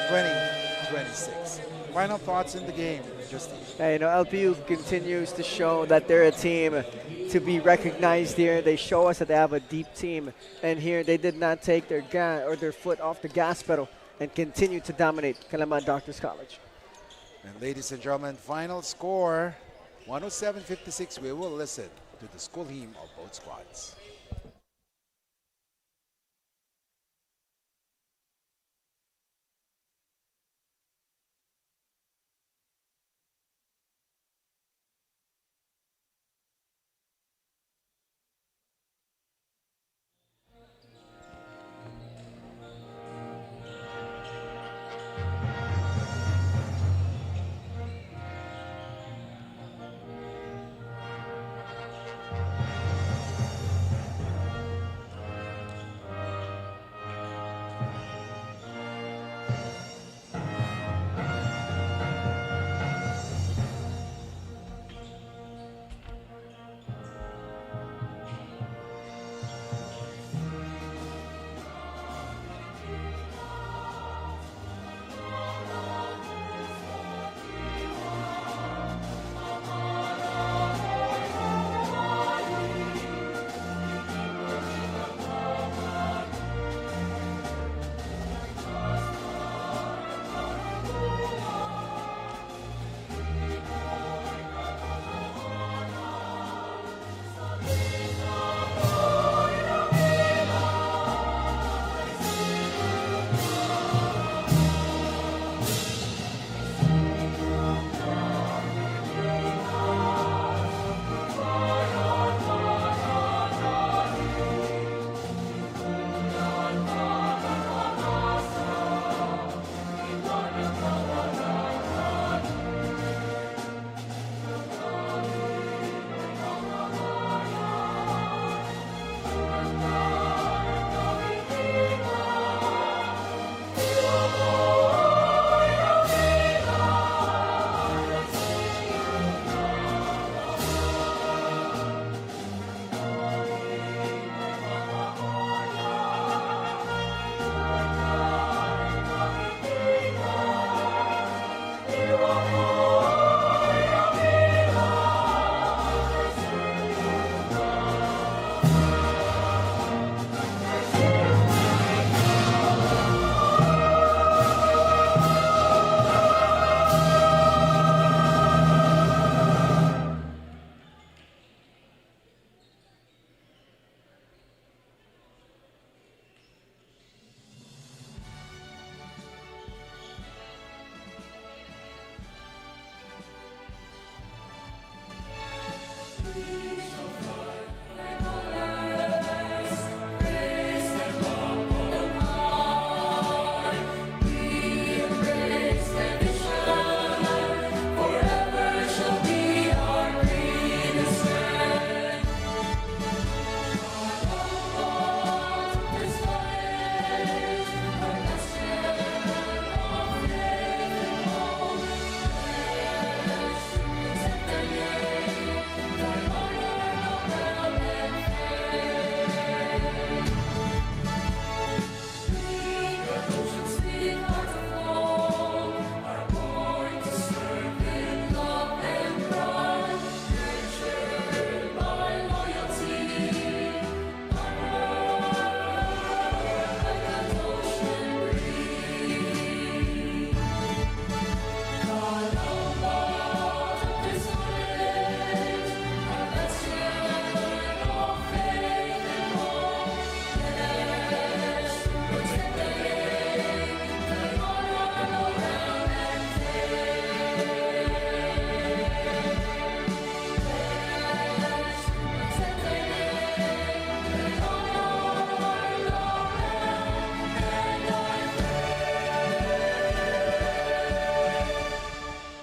2026. Final thoughts in the game, Justine. Hey, LPU continues to show that they're a team to be recognized here. They show us that they have a deep team, and here they did not take their foot off the gas pedal and continue to dominate CALAMBA Doctors College. And ladies and gentlemen, final score 107-56. We will listen to the school hymn of both squads.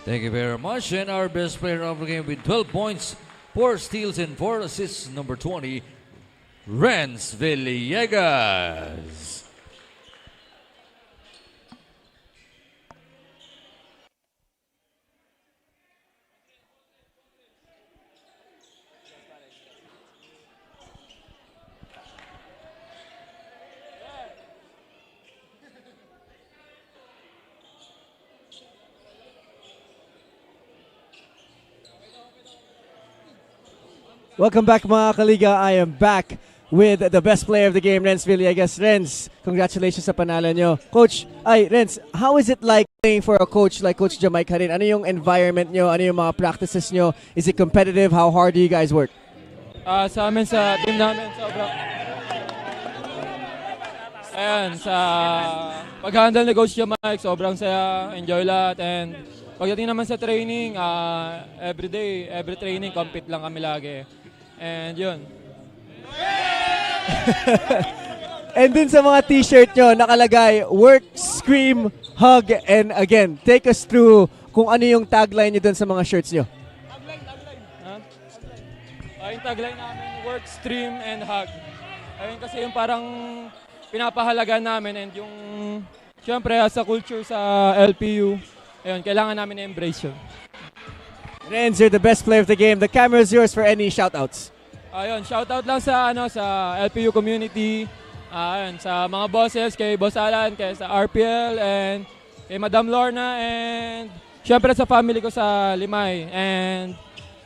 Thank you very much. And our best player of the game with 12 points, 4 steals, and 4 assists, number 20, Renz Villegas. Welcome back mga kaliga. I am back with the best player of the game, Renz Villegas. Renz, congratulations sa panalo nyo. Coach, Renz, how is it like playing for a coach like Coach Jamaica Harin? Ano yung environment nyo? Ano yung mga practices nyo? Is it competitive? How hard do you guys work? Sa amin, sa team namin, sobrang... Ayan, sa pag-handle ni Coach Jamaica, sobrang saya, enjoy lahat. And pagdating naman sa training, every day, every training, compete lang kami lagi. And yun. And dun sa mga t-shirt nyo, nakalagay, work, scream, hug, and again. Take us through kung ano yung tagline nyo dun sa mga shirts nyo. Yung tagline namin, work, stream, and hug. Ayun kasi yung parang pinapahalaga namin and yung, syempre, as a culture sa LPU, ayun, kailangan namin i-embrace yun. Renz, you're the best player of the game. The camera is yours for any shoutouts. Ayun, shoutout lang sa sa LPU community, ayun, sa mga bosses, kay Boss Alan, kay sa RPL, and kay Madam Lorna, and syempre sa family ko sa Limay, and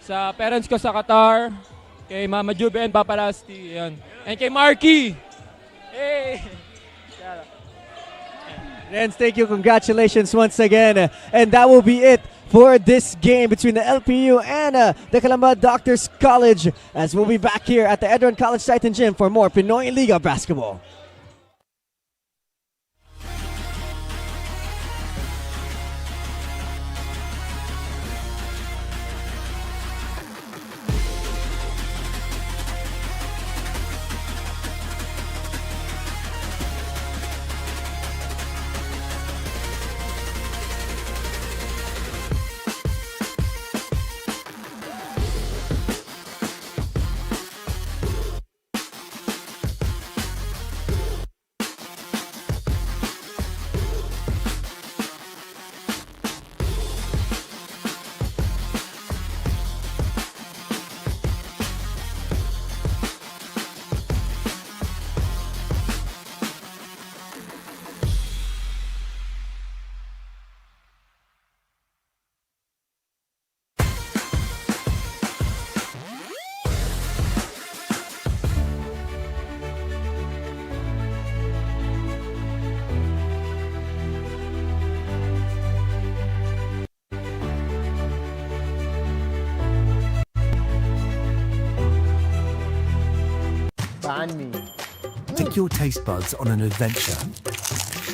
sa parents ko sa Qatar, kay Mama Jube and Papa Rusty, ayun. And kay Marky. Hey! Renz, thank you. Congratulations once again. And that will be it for this game between the LPU and the CALAMBA Doctors College, as we'll be back here at the ENDERUN College Titan Gym for more Pinoyliga basketball. Take your taste buds on an adventure.